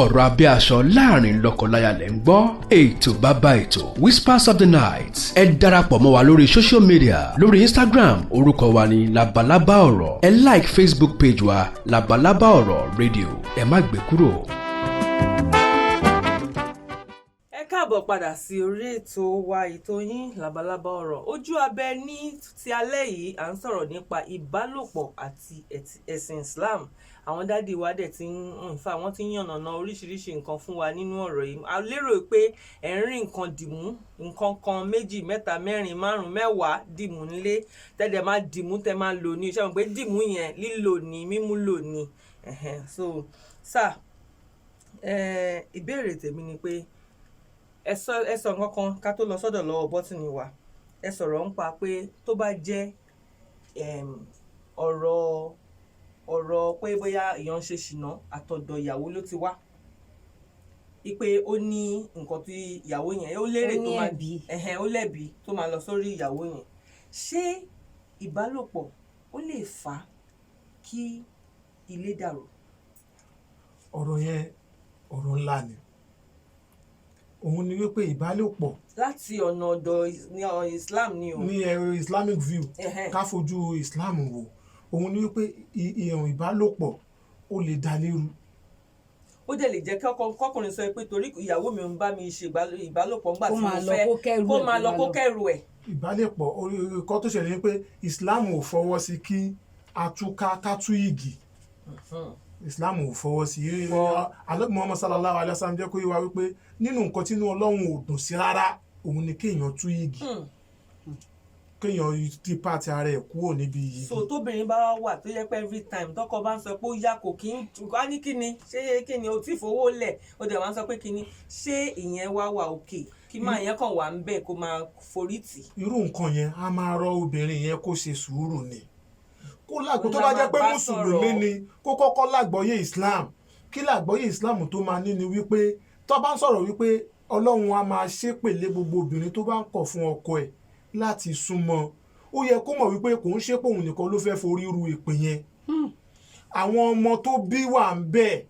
Speaker 4: ọ̀rọ̀ abẹ́ aṣọ láàrin lọ́kọláya lẹ́ ń gbọ́ ètò bàbá ètò Whispers of the Night ẹ darapọ̀ mọ́ wa lórí social media lórí Instagram orúkọ wa ní Labalábá ọ̀rọ̀ ẹ like Facebook page wa Labalábá ọ̀rọ̀ radio ẹ má gbé kúrò.
Speaker 1: ẹ káàbọ̀ padà sí orí ètò wa ètò yín labalábá ọ̀rọ̀ ojú abẹ ní ti alẹ́ yìí à ń sọ̀rọ̀ nípa ìbálòpọ̀ àti ẹ̀sìn Islam àwọn dádì wa dẹ̀ ti ń fa wọ́n ti ń yànnàná oríṣiríṣi nǹkan fún wa nínú ọ̀rọ̀ yìí a lérò pé ẹ̀ ń rí nǹkan dìmú nǹkan kan 2, 3, 4, 5, 10 dìmú nílé tẹ́lẹ̀ máa dìmú tẹ́ máa lò ní iṣẹ́ wọn pé dìmú yẹn lílò ní mímú lò ní so sà ìbéèrè tèmi ni pé ẹ sọ nǹkan kan ká tó lọ sọ́dọ̀ lọ́wọ́ bọ́tìnì wa ẹ sọ̀rọ̀ ń pa pé tó bá jẹ́ ọ̀rọ̀ pé bóyá èèyàn ń ṣe ṣìnà àtọ̀dọ̀ ìyàwó ló ti wá ipe ó ní nǹkan tí ìyàwó yẹn ó lérè tó máa ó lẹ́bi tó máa lọ sórí ìyàwó yẹn ṣé ìbálòpọ̀ ó lè fà á kí ilé dàrú.
Speaker 2: ọ̀rọ̀ yẹn ọ̀rọ̀ ńlá ni òun ni wípé ìbálòpọ̀
Speaker 1: láti ọ̀nà ọ̀dọ̀ Islam ni o
Speaker 2: ní Islamic view ká fojú Islam wò òun ni wípé ìbálòpọ̀ ó lè dá lérú.
Speaker 1: ó dẹ̀ lè jẹ́ kọ́kùnrin sọ pé torí ìyàwó mi ń bá mi ṣe ìbálòpọ̀ ńgbà tí mo fẹ́ kó máa lọ kó kẹ́rù ẹ̀. ìbálòpọ̀
Speaker 2: nǹkan tó ṣẹlẹ̀ ni pé Islam ò fọwọ́ sí kí ká tú igi. Islam ò fọwọ́ sí Ànábì Muhammad sallallahu alaihi wasallam jẹ́ kó yé wa wípé nínú nǹkan tí inú Ọlọ́run ò dùn sí rárá òun ni kéèyàn tú igi kéèyàn ti pàtì ara ẹ̀ kúrò níbi yìí.
Speaker 1: so tóbìnrin bá wà tó yẹ pé every time tọkọ bá ń sọ pé ó yá kò kí n wá ní kíni ṣé kíni o tí fowó lẹ̀ ó dẹ̀ wá ń sọ pé kíni ṣé ìyẹn wá wà òkè kí máa yẹn kàn wà ń bẹ̀ kó máa forí tì.
Speaker 2: irú nǹkan yẹn a máa rọ obìnrin yẹn kó ṣe sùúrù ni kó lágbo tó bá jẹ́ pé mùsùlùmí ni kó kọ́kọ́ lágbọ́yé Islam kí lágbọ́yé Islam tó máa ní ni wípé tó bá ń sọ̀rọ̀ wípé Ọlọ́run á máa ṣépèlé gbogbo obìnrin tó bá ń kọ̀ fún ọkọ ẹ̀ láti súnmọ́ ó yẹ kó mọ̀ wípé kò ń ṣe pé òun nìkan ló fẹ́ forí ru ìpè yẹn àwọn ọmọ tó bí wà ń bẹ̀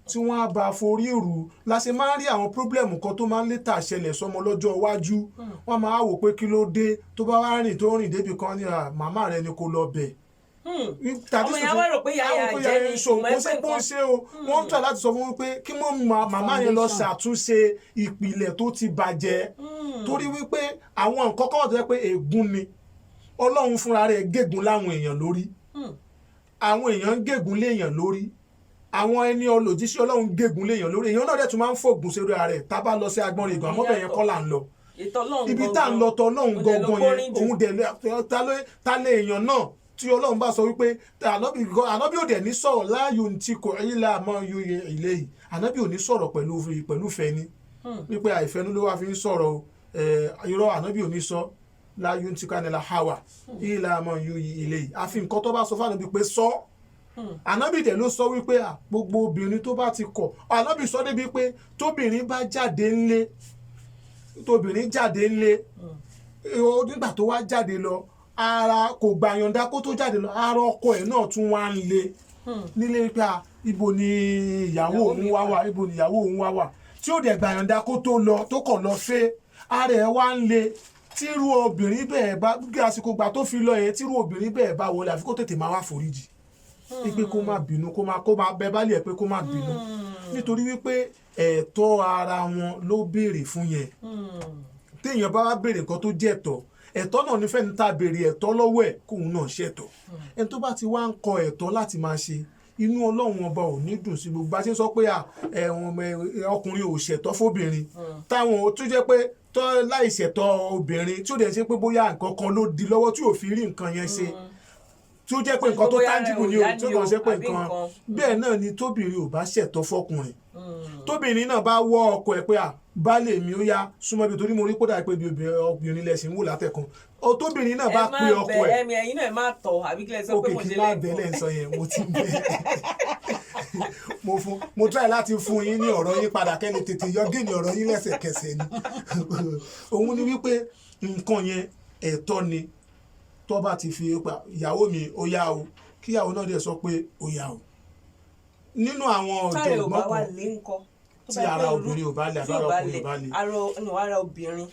Speaker 2: tí wọ́n á bá forí rù láṣẹ máa ń rí àwọn pírọ́blẹ̀mù kan tó máa ń létà ṣẹlẹ̀ sọmọ lọ́jọ́ iwájú wọ́n máa wò pé kí ló dé tó bá wá rìn tó rìn débi kan ní màmá rẹ ni kó lọ bẹ̀.
Speaker 1: ọmọ yẹn wá rò pé yàyà jẹ́ ní
Speaker 2: ìṣòwò ṣe kó ṣe o wọ́n ń tọ́ láti sọ fún mi pé kí màmá yẹn lọ ṣàtúnṣe ìpìlẹ̀ tó ti bàjẹ́ torí wípé àwọn nǹkan kan wà tó yẹ pé ègún ni Ọlọ́run fúnra rẹ̀ gégùn láwọn èèyàn lórí àwọn èèyàn ń gégùn léèyàn lórí àwọn ẹni olòjíṣẹ́ Ọlọ́run gégùn léèyàn lórí èèyàn náà dẹ̀ tún máa ń fògùn sí orí ara rẹ̀ tá a bá lọ sí agbọ́nrin ìgbà mọ́bẹ̀ yẹn kọ́ là ń lọ ibi tá à ń lọ tọ́ Ọlọ́run gangan yẹn òun dẹ̀ ta lé èèyàn náà tí Ọlọ́run bá sọ wípé ànábì ò dẹ̀ ní sọ̀rọ̀ láàyò tí kò ilé àmọ́ yóò ilé yìí ànábì ò ní sọ̀rọ̀ pẹ̀lú fẹ́ni wípé àìfẹ́nu ló wá fi ń sọ̀rọ̀ irọ́ ànábì ò ní sọ láàyò tí kò ní la hawa ilé àmọ́ yóò ilé yìí àfi nǹkan tó bá sọ fún ànábì pé sọ ànábì dẹ̀ ló sọ wípé gbogbo obìnrin tó bá ti kọ̀ ànábì sọ débi pé tóbìnrin bá jáde ńlé nígbà tó wá jáde lọ ara kò gbà yọ̀ǹda kó tó jáde lọ ara ọkọ ẹ̀ náà tún wá ń le nílé pé ibo ni ìyàwó òun wá wà tí ó dẹ̀ gbà yọ̀ǹda kó tó lọ tó kàn lọ fẹ́ ara ẹ̀ wá ń le tírú obìnrin bẹ́ẹ̀ bá gbé àsìkò gbà tó fi lọ yẹn tírú obìnrin bẹ́ẹ̀ bá wọlé àfi kó tètè máa wá foríjì pé kó má bínú kó má bẹ bá lè pé kó má bínú nítorí wípé ẹ̀tọ́ ara wọn ló béèrè fún yẹn téèyàn bá wá béèrè nǹkan tó jẹ́ ẹ̀tọ́ náà nífẹ̀ẹ́ ní ta béèrè ẹ̀tọ́ lọ́wọ́ ẹ̀ kóun náà ṣẹ̀tọ́ ẹni tó bá ti wá ń kọ ẹ̀tọ́ láti máa ṣe inú Ọlọ́run ọba ò ní dùn sí gbogbo bá ṣe ń sọ pé ọkùnrin ò ṣẹ̀tọ́ fóbìnrin táwọn tó jẹ́ pé tọ́ láì ṣẹ̀tọ́ obìnrin tí ó dẹ̀ ṣe pé bóyá nǹkan kan ló di lọ́wọ́ tí ò fi rí nǹkan yẹn ṣe tí ó jẹ́ pé nǹkan tó tangible ni o tí ó kàn ṣe pé nǹkan bẹ́ẹ̀ náà ni tóbìnrin ò bá ṣẹ̀tọ́ fọkùnrin tóbìnrin náà bá wọ́ ọkọ ẹ̀ pé baálé mi ó yá súnmọ́ ibi torí mo rí kódà pé obìnrin lẹ́sìn wò látẹ̀kan tóbìnrin náà bá pe ọkọ ẹ̀
Speaker 1: ẹ̀yin náà ẹ má tọ̀ àbí kílẹ̀ sọ pé mo ṣe
Speaker 2: lẹ́ẹ̀kọ́ òkè kí má bẹ́ẹ̀ sọ yẹn mo ti bẹ́ẹ̀ mo try láti fún yín ní ọ̀rọ̀ yín padà kẹ́ni tètè yọ gíní ọ̀rọ̀ yín lẹ́sẹ̀kẹsẹ̀ ni òun ni wípé nǹkan yẹn ẹ̀tọ́ ni tó bá ti fi pa ìyàwó mi ó yá o kíyàwó náà dẹ̀ sọ pé ó yá o nínú àwọn ọ̀jọ̀ ìgbọ́kàn tí ara obìnrin ò bá lè àbára ọkùnrin ò bá lè.
Speaker 1: ara obìnrin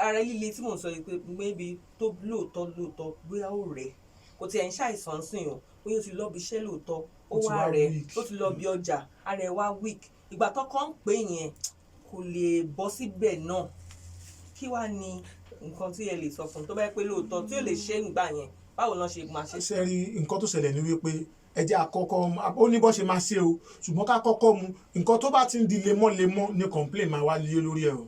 Speaker 1: ara líle tí mò ń sọ yìí pé maybe tó lóòótọ́ bóyá ó rẹ̀ kò tiẹ̀ ń ṣàìsàn sìn o bóyá ó ti lọ bí iṣẹ́ lóòótọ́ ó wá rẹ̀ ó ti lọ bí ọjà ara ẹ̀ wá weak ìgbà tó kàn ń pè yẹn kò lè bọ́ síbẹ̀ náà kí wàá ní nǹkan tí ẹ lè sọ fún tó bá yẹ pé lóòótọ́ tí ò lè ṣe nígbà yẹn báwo náà ṣe máa ṣe.
Speaker 2: ṣe rí nǹkan tó ṣẹlẹ̀ ní wípé ẹjẹ́ àkọ́kọ́ ó ní bọ́ ṣe máa ṣe o ṣùgbọ́n ká kọ́kọ́ mu nǹkan tó bá ti ń di lemọ́lemọ́ ní complain máa wá lé lórí ẹ̀ o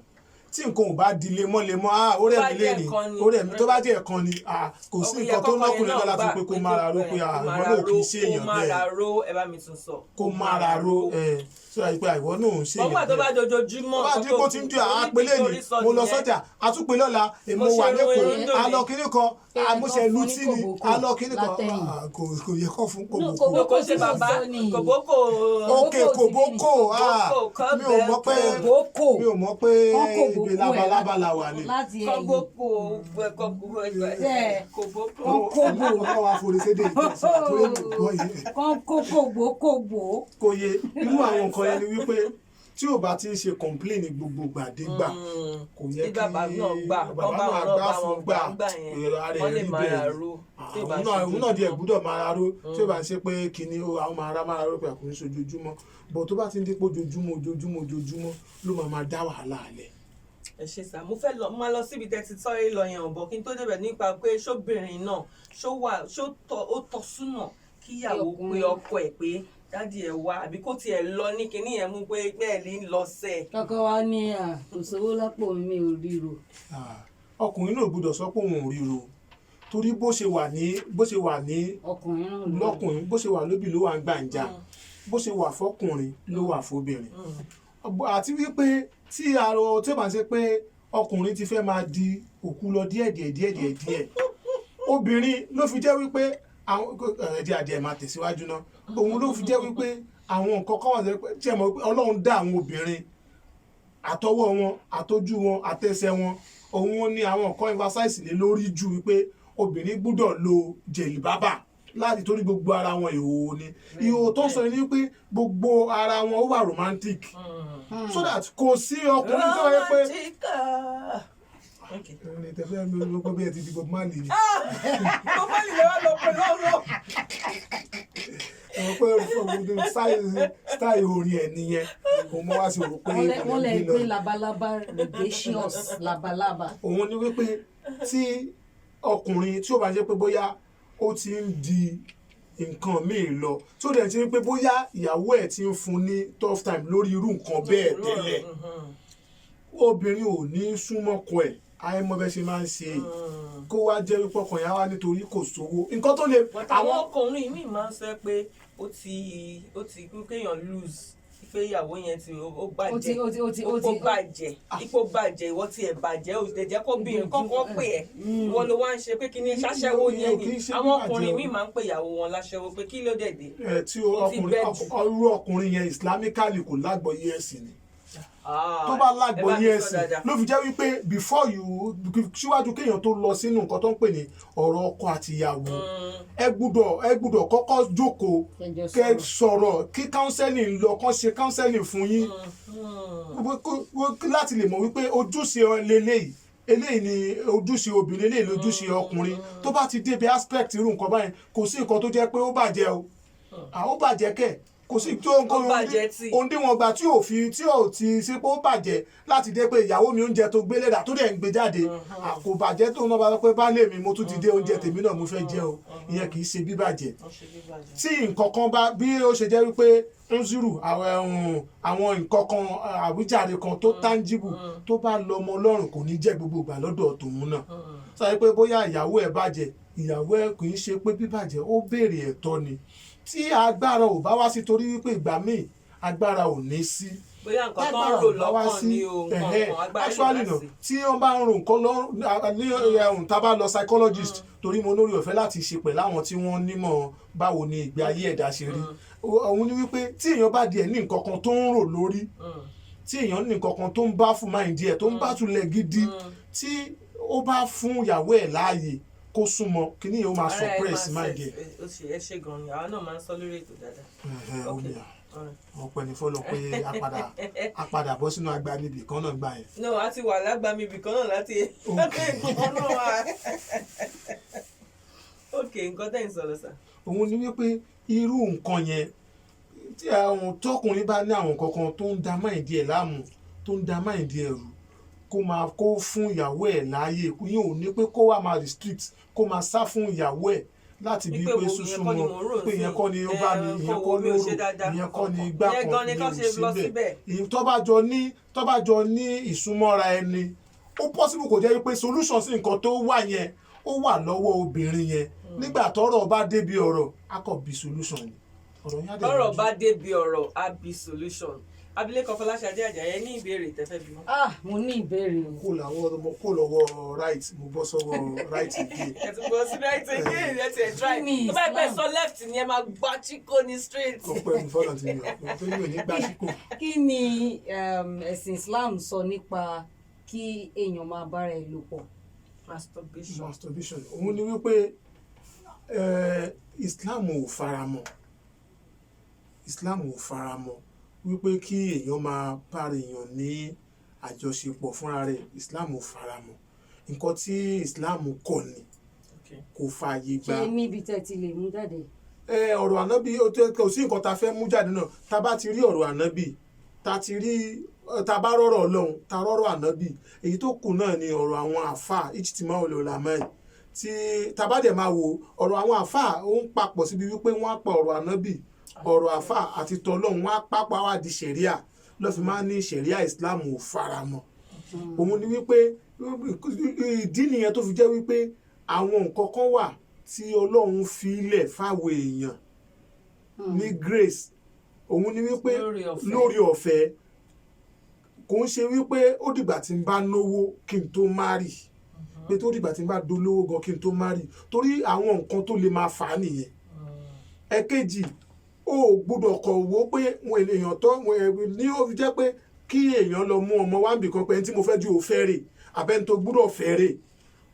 Speaker 2: tí nǹkan ò bá di lemọ́lemọ́ ó rẹ̀ mí lẹ́ni ó rẹ̀ mí tó bá jẹ́ ẹ̀kan ni kò sí nǹkan tó lọ́kùnrin náà láti pé kó mára ró pé ìwọ náà kì í ṣe èèyàn bẹ́ẹ̀ kó mára ró sọ àìpé àìwọ náà ń ṣe èèyàn bẹ́ẹ̀.
Speaker 1: bọ́gbà tó bá dojoojúmọ́
Speaker 2: bá dín kó ti ń di àpélé ni mo lọ sọ́jà àtúpè lọ́la mo wà lẹ́kọ̀ọ́ alọ kínní kan àmúṣe lutí ni alọ kínní kan kò yẹ kó fún kòbókò.
Speaker 1: kò ṣe bàbá kòbókò.
Speaker 2: òkè kòbókò mi ò mọ̀ pé ibi labalábá la wà ní.
Speaker 1: kòbókò
Speaker 2: ọkọ̀ wa forísédé
Speaker 3: kòbókò.
Speaker 2: kò yẹ irú àwọn nǹkan yẹn ni wípé tí ò bá ti ń ṣe complain gbogbo gbàdégbà kò yẹ kí bàbá náà gbà fún gbà ara ẹ̀ rí bẹ́ẹ̀ òun náà díẹ̀ gbúdọ̀ máa ró tí ó bá ń ṣe pé kíní àwọn máa ró pé àkùnrin ṣojoojúmọ́ bọ̀ tó bá ti ń dípò ojoojúmọ́ ló máa dá wàhálà alẹ̀.
Speaker 1: ẹ ṣe sá mo fẹ́ máa lọ síbi tẹ́ ti sọ́rí lọ yẹn ọ̀bọ̀ kí n tó débẹ̀ nípa pé ṣóbìnrin náà ó tọ́ súnà kíyàwó pé ọkọ ẹ̀ pé dádì ẹ wá àbí kó tiẹ̀ lọ ní kinní yẹn mú pé bẹ́ẹ̀ ní lọ sẹ́.
Speaker 3: kọ́kọ́ wá ní òṣòwò lápò mi ò ríro.
Speaker 2: ọkùnrin náà gbọ́dọ̀ sọ pé òun ò ríro torí bó ṣe wà ní lọ́kùnrin bó ṣe wà lóbì ló wà ń gbàǹjà bó ṣe wà fọ́kùnrin ló wà fóbìnrin àti wípé tí ó bá ń ṣe pé ọkùnrin ti fẹ́ máa di òkú lọ díẹ̀ obìnrin ló fi jẹ́ wípé àwọn ẹ̀jẹ̀ máa tẹ̀síwájú náà òun ló fi jẹ́ wípé àwọn nǹkan kan wà tí ẹ mọ̀ pé Ọlọ́run dá àwọn obìnrin àtọwọ́ wọn àtọjú wọn àtẹsẹ̀ wọn òun ni àwọn nǹkan emphasize lé lórí jù wípé obìnrin gbúdọ̀ lo jẹ̀lìbábà láti torí gbogbo ara wọn ìhòòhò ni ìhòòhò tó sọ ní pé gbogbo ara wọn ó wà romantic so that kò sí ọkùnrin tó yẹ pé ní tẹ́fẹ́ mi ló gbọ́ bí ẹ ti di Bob Marley ni.
Speaker 1: Bob Marley lè wá lọ pẹ̀lú ọ̀rọ̀.
Speaker 2: ọ̀pọ̀ style orin ẹ̀ nìyẹn òun mọ́ wá sí òun pé
Speaker 3: wọ́n lè gbé labalábá herbaceous labalábá.
Speaker 2: òun ni wípé tí ọkùnrin tí ó bá jẹ́ pé bóyá ó ti ń di nǹkan míì lọ tí ó dẹ̀ ti ń pé bóyá ìyàwó ẹ̀ ti ń fún ní tough time lórí irú nǹkan bẹ́ẹ̀ tẹ́lẹ̀ obìnrin ò ní súnmọ́kọ ẹ̀ àìmọ̀ bẹ́ẹ̀ ṣe máa ń ṣe kó wá jẹ́ wípé ọkàn yà wá nítorí kò sówó nǹkan tó lè.
Speaker 1: àwọn ọkùnrin mi máa ń sọ pé ó ti kéèyàn lose pé ìyàwó yẹn ó bàjẹ́ ipò bàjẹ́ ìwọ tiẹ̀ bàjẹ́ ó lè jẹ́ kó bìnrin kọ́kọ́ pè ẹ́ ìwọ ló wá ń ṣe pé kí ni ṣáṣẹ́wó yẹn ni àwọn ọkùnrin mi máa ń pè ìyàwó wọn láṣẹ́wó pé kí ló dẹ̀ dé.
Speaker 2: tí ọkùnrin yẹn islamically kò lágbọ́yé ẹ̀sìn ni tó bá lágbọ́yé ẹ̀sìn ló fi jẹ́ wípé before you síwájú kéèyàn tó lọ sínú nǹkan tó ń pè ní ọ̀rọ̀ ọkọ àti ìyàwó ẹ gbúdọ̀ kọ́kọ́ jókòó kẹ́ sọ̀rọ̀ kí counseling lọ kán ṣe counseling fún yín láti lè mọ̀ wípé ojúṣe eléyìí ni ojúṣe obìnrin eléyìí lójúṣe ọkùnrin tó bá ti débi aspect irú nǹkan báyìí kò sí nǹkan tó jẹ́ pé ó bàjẹ́ o ó bàjẹ́ kẹ̀ kò sí tó nǹkan òǹdíwọ̀n gbà tí ò ti ṣe pé ó bàjẹ́ láti dé pé ìyàwó mi oúnjẹ tó gbélé rà tó dẹ̀ ń gbé jáde kò bàjẹ́ tó náà bá sọ pé baálé mi mo tún ti dé oúnjẹ tèmi náà mo fẹ́ jẹ o ìyẹn kì í ṣe bíbàjẹ́ tí nǹkan kan bá bí ó ṣe jẹ́ wípé ń zúrù àwọn nǹkan kan àwíjàre kan tó tangible tó bá lọ ọmọ ọlọ́run kò ní jẹ́ gbogbo ìgbà lọ́dọ̀ tòun náà sọ pé bóyá ìyàwó ẹ̀ bàjẹ́ ìyàwó ẹ̀ kì í ṣe pé bíbàjẹ́ ó béèrè ẹ̀tọ́ ni tí agbára ò bá wá sí torí wípé ìgbà míì agbára ò ní sí
Speaker 1: bóyá nǹkan tó ń rò lọ́kàn ni o nǹkan agbára
Speaker 2: actually
Speaker 1: yóò
Speaker 2: no
Speaker 1: bá sí.
Speaker 2: tí wọ́n bá ń ro nǹkan ní ẹ̀hún tá a bá lọ psychologist torí mo lórí ọ̀fẹ́ láti ṣe pẹ̀lú àwọn tí wọ́n nímọ̀ báwo ni ìgbé ayé ẹ̀dá ṣe rí òun ni wípé tí èèyàn bá di ẹ̀ ní nǹkan kan tó ń rò lórí tí èèyàn ní nǹkan kan tó ń bá fún máìndì ẹ̀ tó ń bá tulẹ̀ gidi tí ó bá fún ìyàwó ẹ̀ láàyè kó súnmọ́ kíní yẹn ó máa suppress máìndì ẹ̀.
Speaker 1: ó ṣe ẹ ṣe gan ni àwa náà máa ń sọ lórí ètò dáadáa.
Speaker 2: wọn pẹ ní fọlọ pé a padà bọ́ sínú agbami ibì kan náà gbà yẹn.
Speaker 1: no a ti wà lágbàmì ibì kan náà láti nǹkan náà wà. ok nǹkan tẹ̀ ń sọ̀rọ̀ sà.
Speaker 2: òun ni wípé irú nǹkan yẹn tí àwọn tọkùnrin bá ní àwọn kankan tó ń da máìndì ẹ̀ láàmú tó ń da máìndì ẹ̀ rú kó fún ìyàwó ẹ̀ láàyè yín ò ní pé kó wá máa restrict kó máa sá fún ìyàwó ẹ̀ láti bí pé súnmọ́ pé ìyẹn kọ́ ni ó bá ní ìyẹn kọ́ ló rò ìyẹn kọ́ ni igbá kan ní síbẹ̀ ìyẹn tó bá jọ ní ìsúnmọ́ra ẹni ó possible kò jẹ́ pé solution sí nǹkan tó wà yẹn ó wà lọ́wọ́ obìnrin yẹn nígbà tọ́rọ̀ bá débi ọ̀rọ̀ á kàn bí solution ni
Speaker 1: ọ̀rọ̀ bá débi ọ̀rọ̀ á bí solution. Abilékọ Fọláṣadé Àjàyí ní ìbéèrè tẹ́fẹ́ bí wọn.
Speaker 3: Mo ní ìbéèrè o.
Speaker 2: kó lọ́wọ́ right mo bọ́ sọ́wọ́ right again.
Speaker 1: ẹ ti bọ́ sí right again ẹ ti ẹ̀ try. tó bá pẹ́ sọ left ni ẹ máa gbá chíkó ní straight.
Speaker 2: ó pẹ́ mi fọ́nà tí mi ò tó ní òní gbá chíkó.
Speaker 3: Kí ni ẹ̀sìn Islam sọ nípa kí èèyàn máa bára ẹ̀ lò pọ̀?
Speaker 2: Masturbation òun ni wípé Islam ò faramọ́ wípé kí èèyàn máa bára èèyàn ní àjọṣepọ̀ fúnra rẹ̀ Islam ò faramọ́ nǹkan tí Islam kọ̀ ni kò fààyè gbà.
Speaker 3: ṣé níbi tẹ́ ti lè mú jáde?
Speaker 2: ọ̀rọ̀ ànábì kò sí nǹkan tá a fẹ́ mú jáde náà tá a bá ti rí ọ̀rọ̀ ànábì tá a bá rọ̀rọ̀ Ọlọ́run tá a rọ̀rọ̀ ànábì èyí tó kù náà ni ọ̀rọ̀ àwọn àfà ijtima ulama tí tá a bá dẹ̀ máa wo ọ̀rọ̀ àwọn àfà ó ń papọ̀ síbi wípé wọ́n á pa ọ̀rọ̀ ànábì ọ̀rọ̀ àfà àti tọlọ́hun wá pápá wá di ṣẹ̀ríà lọ́ fi máa ń ní ṣẹ̀ríà Islam ò faramọ́ òun ni wípé ìdí nìyẹn tó fi jẹ́ wípé àwọn nǹkan kan wà tí Ọlọ́run fi lẹ̀ fáwọn èèyàn ní grace òun ni wípé lórí ọ̀fẹ́ kò ń ṣe wípé ó dìgbà tí n bá náwó kí n tó márì pé tó dìgbà tí n bá dolówó gan kí n tó márì torí àwọn nǹkan tó lè máa fà á nìyẹn. Ẹ̀kejì ó gbọ́dọ̀ kọ̀ wó pé èèyàn tó ní ó fi jẹ́ pé kí èèyàn lọ mú ọmọ wá nbìkan pé ẹni tí mo fẹ́ ju òfẹ́ rè abẹ́ni tó gbọ́dọ̀ fẹ́ rè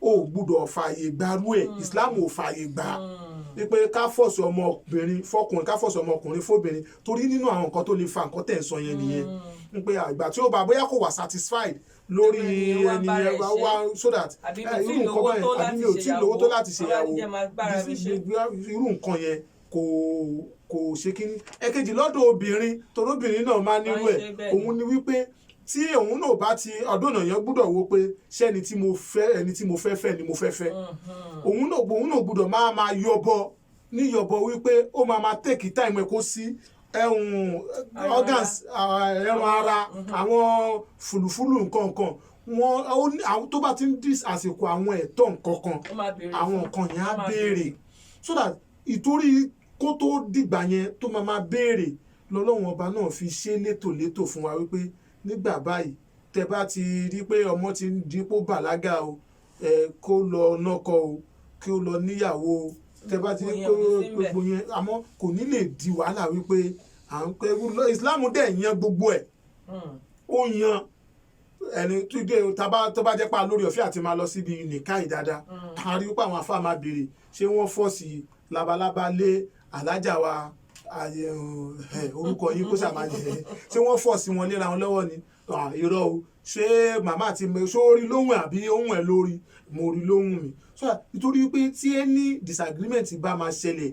Speaker 2: ó gbọ́dọ̀ fààyè gbarú ẹ̀ Islam ò fààyè gbà wípé ká fọ̀sì ọmọkùnrin fọkùnrin ká fọ̀sì ọmọkùnrin fóbìnrin torí nínú àwọn nǹkan tó lè fa nǹkan tẹ̀ ń sọ yẹn nìyẹn wípé àgbà tí ó bá bóyá kò wà satisfied lórí ẹni yẹn wá so that irú nǹkan báyẹn àbí mi ò tí ì lówó tó láti ṣèyàwó irú nǹkan yẹn kò ṣe kíní. Ẹ̀kejì lọ́dọ̀ obìnrin torobìnrin náà máa nírú ẹ̀ òun ni wípé tí òun náà bá ti ọdún náà yẹn gbúdọ̀ wo pé ṣé ẹni tí mo fẹ́ ni mo fẹ́ òun náà gbúdọ̀ máa yọbọ ní yọbọ wípé ó máa take time ẹ̀ kó sí organs ẹran ara àwọn fùlùfùlù nǹkan wọn tó bá ti ń dis àsìkò àwọn ẹ̀tọ́ nǹkan àwọn nǹkan yẹn á béèrè so that ìtorí kó tó dìgbà yẹn tó máa béèrè lọ́lọ́run ọba náà fi ṣe létòlétò fún wa wípé nígbà báyìí tẹ bá ti rí pé ọmọ ti ń dípò bàlágà o kó lọ nọkọ o kí ó lọ níyàwó o tẹ bá ti rí pé gbogbo yẹn àmọ́ kò ní lè di wàhálà wípé à ń pẹ́ Islam dẹ̀ yan gbogbo ẹ̀ ó yan ẹni tó bá jẹ́ pa lórí ọ̀fẹ́ àti máa lọ síbi nìka ìdáadáa a rí pé àwọn afá máa béèrè ṣé wọ́n fọ́ọ̀sì labalábá lé alájà wa orúkọ yín kó sàmà jẹ ṣé wọ́n fọ́ọ̀sì wọn léra wọn lọ́wọ́ ni irọ́ o ṣé màmá àti ṣó rí lóhùn àbí ohùn ẹ̀ lórí mo rí lóhùn mi so nítorí pé tí ẹni disagreement bá máa ṣẹlẹ̀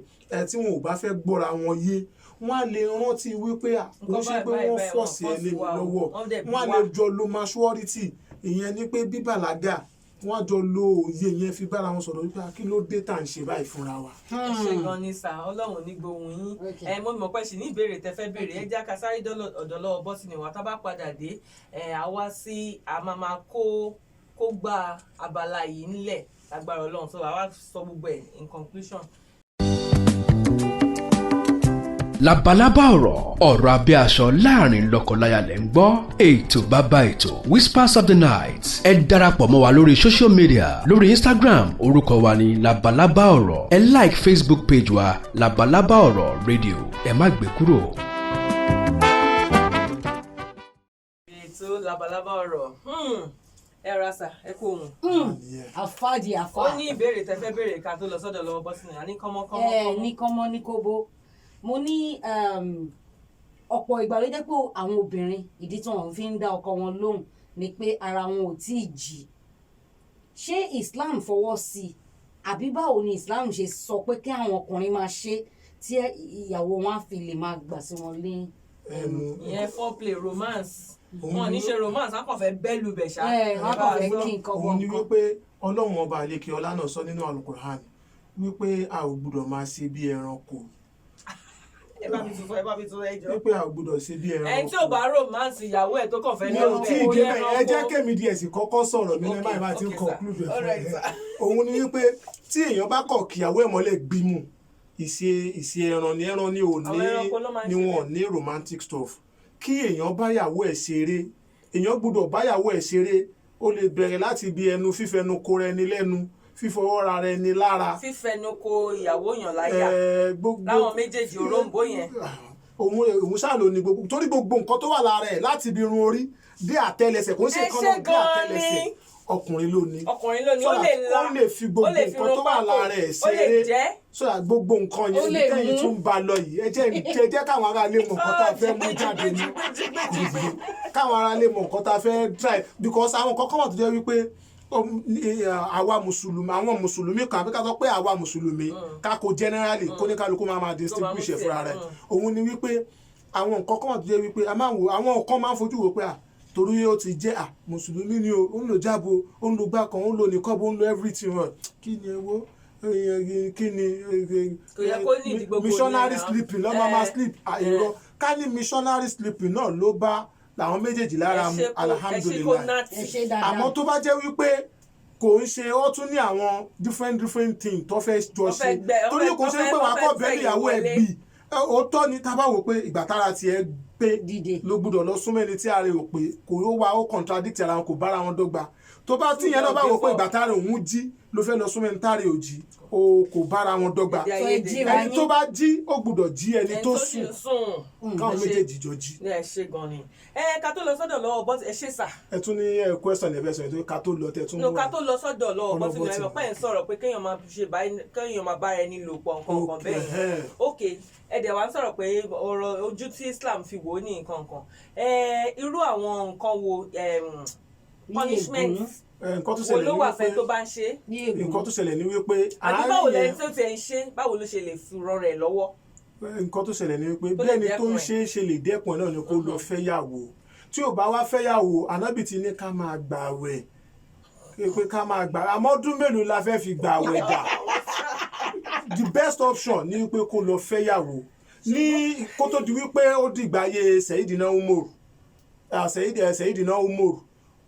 Speaker 2: tí wọn ò bá fẹ́ gbọ́ra wọn yé wọ́n á lè rántí wípé kò ṣe pé wọ́n fọ́ọ̀sì ẹ lé mi lọ́wọ́ wọ́n á lè jọ lo maturity ìyẹn ni pé bíbàlágà wọ́n á jọ lo òye yẹn fi bára wọn sọ̀rọ̀ wípé kí ló dé tá à ń ṣe báyìí fúnra wa.
Speaker 1: ẹ ṣe gan ni sà Ọlọ́run ní gbohùn yín mo mọ̀ pé ṣì ní ìbéèrè tẹ́fẹ́ béèrè ẹ já kasáré ọ̀dọ̀ lọ́wọ́ bọ́sì ni wà tá bá padà dé àwa sí àmàmà kó gba abala yìí ńlẹ̀ lágbára Ọlọ́run. So àwa sọ gbogbo ẹ̀ in conclusion.
Speaker 4: Labalábá ọ̀rọ̀ abẹ́ aṣọ láàrin lọ́kọláya lẹ́ ń gbọ́. Ètò bàbá ètò Whispers of the Night. Ẹ darapọ̀ mọ́ wa lórí social media lórí Instagram orúkọ wa ní Labalábá ọ̀rọ̀. Ẹ like Facebook page wa Labalábá ọ̀rọ̀ radio. Ẹ má gbé kúrò.
Speaker 1: Ètò Labalábá ọ̀rọ̀ ẹ rasa ẹ kó ohun.
Speaker 3: àfáàdì
Speaker 1: Ó ní ìbéèrè tẹ́ fẹ́ béèrè ká tó lọ sọ́dọ̀ lọ́wọ́ bọ́sìn ní kọ́mọ́kọ́mọ́.
Speaker 3: ní kọ́mọ́ ní kóbó mo ní ọ̀pọ̀ ìgbà ló jẹ́ pé àwọn obìnrin ìdí tí wọ́n fi ń dá ọkọ wọn lóhùn ni pé ara wọn ò tí ì jì. Ṣé Islam fọwọ́ sí i àbí báwo ni Islam ṣe sọ pé kí àwọn ọkùnrin máa ṣe tí ìyàwó wọn á fi lè máa gbà sí wọn lé ẹnu?
Speaker 1: Ìyẹn foreplay romance wọn ní ṣe romance á kàn fẹ́ bẹ́ẹ̀lù bẹ̀ ṣá.
Speaker 3: Wọ́n kàn fẹ́ kí nǹkan
Speaker 2: òun ni wípé Ọlọ́run ọba àlekè ọlá náà sọ nínú Al-Qur'an wípé a ò gbúdọ̀ máa ṣe bí ẹranko.
Speaker 1: ẹ bá mi tún ẹjọ́.
Speaker 2: wípé a ò gbúdọ̀ ṣe bí ẹranko.
Speaker 1: ẹni tí ò bá romance ìyàwó ẹ̀ tó kàn fẹ́
Speaker 2: ní ohun tí ìdílé ẹ jẹ́ kémi díẹ̀ sí kọ́kọ́ sọ̀rọ̀ mi ní báyìí bá ti ń conclude ẹ̀. òun ni wípé tí èèyàn bá kọ̀ kíyàwó ẹ̀ mọ́lẹ̀ gbímù ìṣe ẹran ni ni wọn ní romantic stuff. Kí èèyàn báyàwó ẹ̀ ṣeré èèyàn gbúdọ̀ báyàwó ẹ̀ ṣeré ó lè bẹ̀rẹ̀ láti ibi ẹnu fífẹnu kó rẹ ní lẹ́nu fífọwọ́ ra rẹ ní lára.
Speaker 1: fífẹnu kó ìyàwó yàn láyà láwọn méjèèjì òróǹbó yẹn.
Speaker 2: òun ṣáà ló ní gbogbo torí gbogbo nǹkan tó wà lára ẹ̀ láti ibi irun orí dé àtẹ́lẹsẹ̀ kò ń ṣe kán náà dé àtẹ́lẹsẹ̀ ọkùnrin ló ní. ó lè fi gbogbo nǹkan tó wà lára ẹ̀ ṣeré sọ́dà gbogbo nǹkan yẹn ní tẹ́yìn tún bá lọ yìí ẹ jẹ́ káwọn ará lè mọ̀ nǹkan tá a fẹ́ mú jáde ní káwọn ará lè mọ̀ nǹkan tá a fẹ́ drive because àwọn kọ́kọ́ wà tó jẹ́ wípé àwa mùsùlùmí àwọn mùsùlùmí kan àbí ká sọ pé àwa mùsùlùmí kákó generally kóníkálukú máa distinguish fúnra rẹ̀ òun ni wípé àwọn nǹkan kan wà tó jẹ́ wípé àwọn kan máa ń fojú wò pé torí ó ti jẹ́ mùsùlùmí ni ó ń lo jábo ó ń lo gbá kan ó ń lo nìkọ́bù ó ń lo everything rẹ̀ kí ni ewo kí ni missionary sleeping lọ́mọ máa sleep àìrọ́ ká ní missionary sleeping náà ló bá làwọn méjèèjì lára mu alhamdulilayi àmọ́ tó bá jẹ́ wípé kò ń ṣe ó tún ní àwọn different things tó fẹ́ jọ ṣe torí kò ṣe pé wàá kọ́ bẹ́ẹ̀ ìyàwó ẹ̀ gbì òótọ́ ni tá a bá wò pé ìgbà tára tiẹ̀ pé ló gbúdọ̀ lọ súnmọ́ ẹni tí ara rẹ̀ ò pé kò ó wá ó contradict ara wọn kò bára wọn dọ́gba tó bá tíyẹn náà bá wò pé ìgbà tára òun jí ló fẹ́ lọ súnmọ́ ẹni tára ò jí o kò bára wọn dọ́gba ẹni tó bá jí ó gbúdọ̀ jí ẹni tó sùn káwọn méjèèjì jọ jí.
Speaker 1: ẹ ṣe gan ni ká tó lọ sọ́dọ̀ lọ́wọ́ bọ́sì ẹ ṣe sà.
Speaker 2: ẹ tún ní question ẹ fẹ́ sọ ètò ká tó lọ tẹ tún.
Speaker 1: ká tó lọ sọ́dọ̀ lọ́wọ́ bọ́sì ní ẹ̀rọ pẹ́ ń sọ̀rọ̀ pé kéèyàn máa bá ẹni lò pọ̀ nǹkan bẹ́ẹ̀ ok ẹ̀dẹ̀ wa ń sọ̀rọ̀ pé ọ̀rọ̀ ojú tí Islam fi wò ó ní nǹkan kan irú àwọn nǹkan wo punishment olówó àfẹ́ tó bá ń ṣe.
Speaker 2: nǹkan tó ṣẹlẹ̀ ní wípé.
Speaker 1: àbí báwo lẹni tó ti ẹ̀ ń ṣe báwo ló ṣe lè fi rọrọ ẹ̀ lọ́wọ́.
Speaker 2: nǹkan tó ṣẹlẹ̀ ní wípé bí ẹni tó ń ṣe lè dẹ́kun náà ni kó lọ fẹ́yàwó tí ò bá wá fẹ́yàwó Ànábì ti ní ká máa gbààwẹ̀ pé ká máa gbà àmọ́ ọdún mélòó la fẹ́ fi gbààwẹ̀ dà the best option ni wípé kó lọ fẹ́yàwó ní kó tó di wípé ó dìgbà yé Sayyidina Umar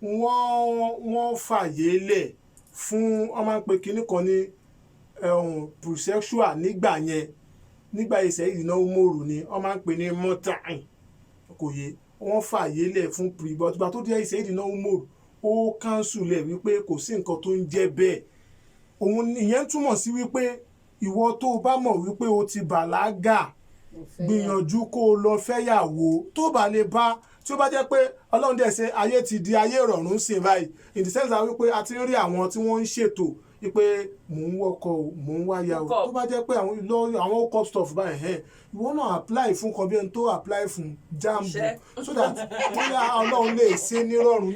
Speaker 2: wọ́n fàyè lẹ̀ fún wọ́n máa ń pe kinní kan ní presexual nígbà yẹn nígbà yẹn Sayyidina Umaru ni wọ́n máa ń pe ní mọ́tàìn kò yé wọ́n fàyè lẹ̀ fún pre-but bá tó di Sayyidina Umaru ó cancel lẹ̀ wípé kò sí nǹkan tó ń jẹ́ bẹ́ẹ̀ òun ìyẹn túmọ̀ sí wípé ìwọ tó o bá mọ̀ wípé o ti bàlágà gbìyànjú kó o lọ fẹ́yàwó tó bá lè bá tí ó bá jẹ́ pé Ọlọ́run dẹ̀ ṣe ayé ti di ayé ìrọ̀rùn sí báyìí in the sense that wípé a ti ń rí àwọn tí wọ́n ń ṣètò wípé mò ń wọkọ̀ o mò ń wáyà o tó bá jẹ́ pé àwọn cup stuff báyìí ìwọ náà apply fún kan bí ẹni tó apply fún jambu so that bóyá Ọlọ́run lè ṣe nírọ̀rùn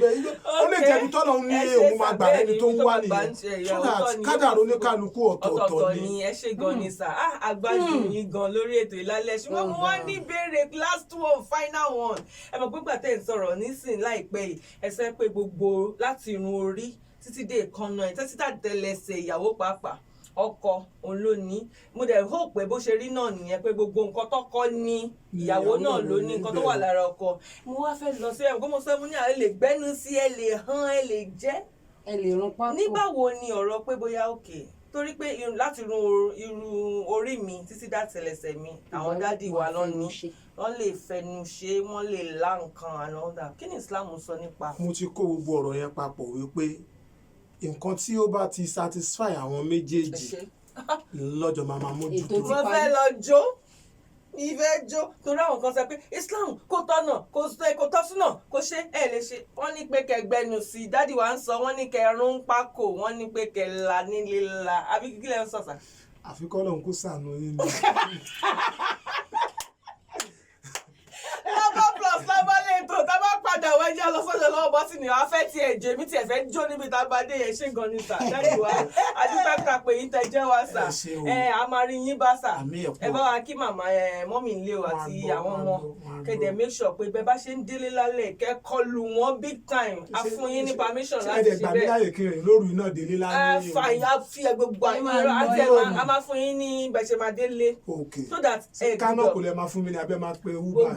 Speaker 2: ó lè jẹ́ ibi tọ́lọ́run ní òun máa gbà ẹni tó ń wá nìyẹn so that kádàrá oníkálukú ọ̀tọ̀ọ̀tọ̀
Speaker 1: ni. ẹ ṣe gan ni sà agbájú yín gan lórí ètò ìlàlẹ̀ ṣùgbọ́n mo wá ní ìbéèrè last one final one ẹ mọ̀ gbígbà tẹ̀ ń sọ̀rọ̀ nísìn láìpẹ́ yìí ẹ sẹ́ pé gbogbo láti irun orí títí dé ìkànnà ẹ̀ títí tàtẹ́lẹsẹ̀ ìyàwó pàápàá ọkọ òun ló ní mo dẹ̀ hope pé bó ṣe rí náà nìyẹn pé gbogbo nǹkan tọ́kọ ní ìyàwó náà ló ní nǹkan tó wà lára ọkọ mo wá fẹ́ lọ sí ẹ̀ kó mo sọ mo ní àlè lè gbẹ́nu sí ẹ lè hàn ẹ lè jẹ́
Speaker 3: ẹ lè rún pákó.
Speaker 1: nígbà wo ni ọ̀rọ̀ pé bóyá òkè torí pé láti rún irun orí mi títí dá tẹlẹsẹ̀ mi àwọn dádì wa lọ́ní wọ́n lè fẹnu ṣe wọ́n lè lá nǹkan and all that. Kí ni Islam sọ nípa?
Speaker 2: mo ti kó gbogbo ọ̀rọ̀ yẹn papọ̀ wípé nǹkan tí ó bá ti satisfy àwọn méjèèjì lọ́jọ́ máa mójútó.
Speaker 1: mo fẹ́ lọ jó ìfẹ́ jó torí àwọn kan sọ pé Islam kò tọ̀nà kò tọ́sùnà kò ṣe ẹ̀ lè ṣe. wọ́n ní pé kẹgbẹ́nu sí i dádì wa ń sọ wọ́n ní kẹrún pákó wọ́n ní pé kẹla nílé la àbí kílẹ̀ ń sọ̀sà.
Speaker 2: àfikọ́ lòun kò sànù yín ni.
Speaker 1: Lọ́bọ̀ plus lọ́bọ̀ lẹ́tọ̀ tá a bá padà wọ ẹjẹ́ lọ́sọ̀dọ̀ lọ́wọ́ bọ́sì ni wàá fẹ́ tiẹ̀ jẹ́ mi tiẹ̀ fẹ́ jó níbi tá a bá dé yẹn ṣé gan ni sà dájú wa adúpẹ́pẹ́ pé yín tẹ jẹ́ wa sà a máa rí yín bá sà ẹ bá wa kí màmá mọ́mì ń lé o àti àwọn ọmọ kẹ̀dẹ̀ make sure pé bẹ́ẹ̀ bá ṣe ń délé lálẹ́ kẹ́kọ́ lu wọn big time a fún yín ní permission láti ṣe bẹ́ẹ̀.
Speaker 2: ṣé ẹ̀dẹ̀ gbàgbé láyè kiri lóru iná délé lálẹ́.
Speaker 1: fàyà fi gbogbo àyè a máa fún yín ní bẹ́ẹ̀ ṣe máa délé so that
Speaker 2: kánà kò lè máa fún mi ní abẹ́ máa pe uber.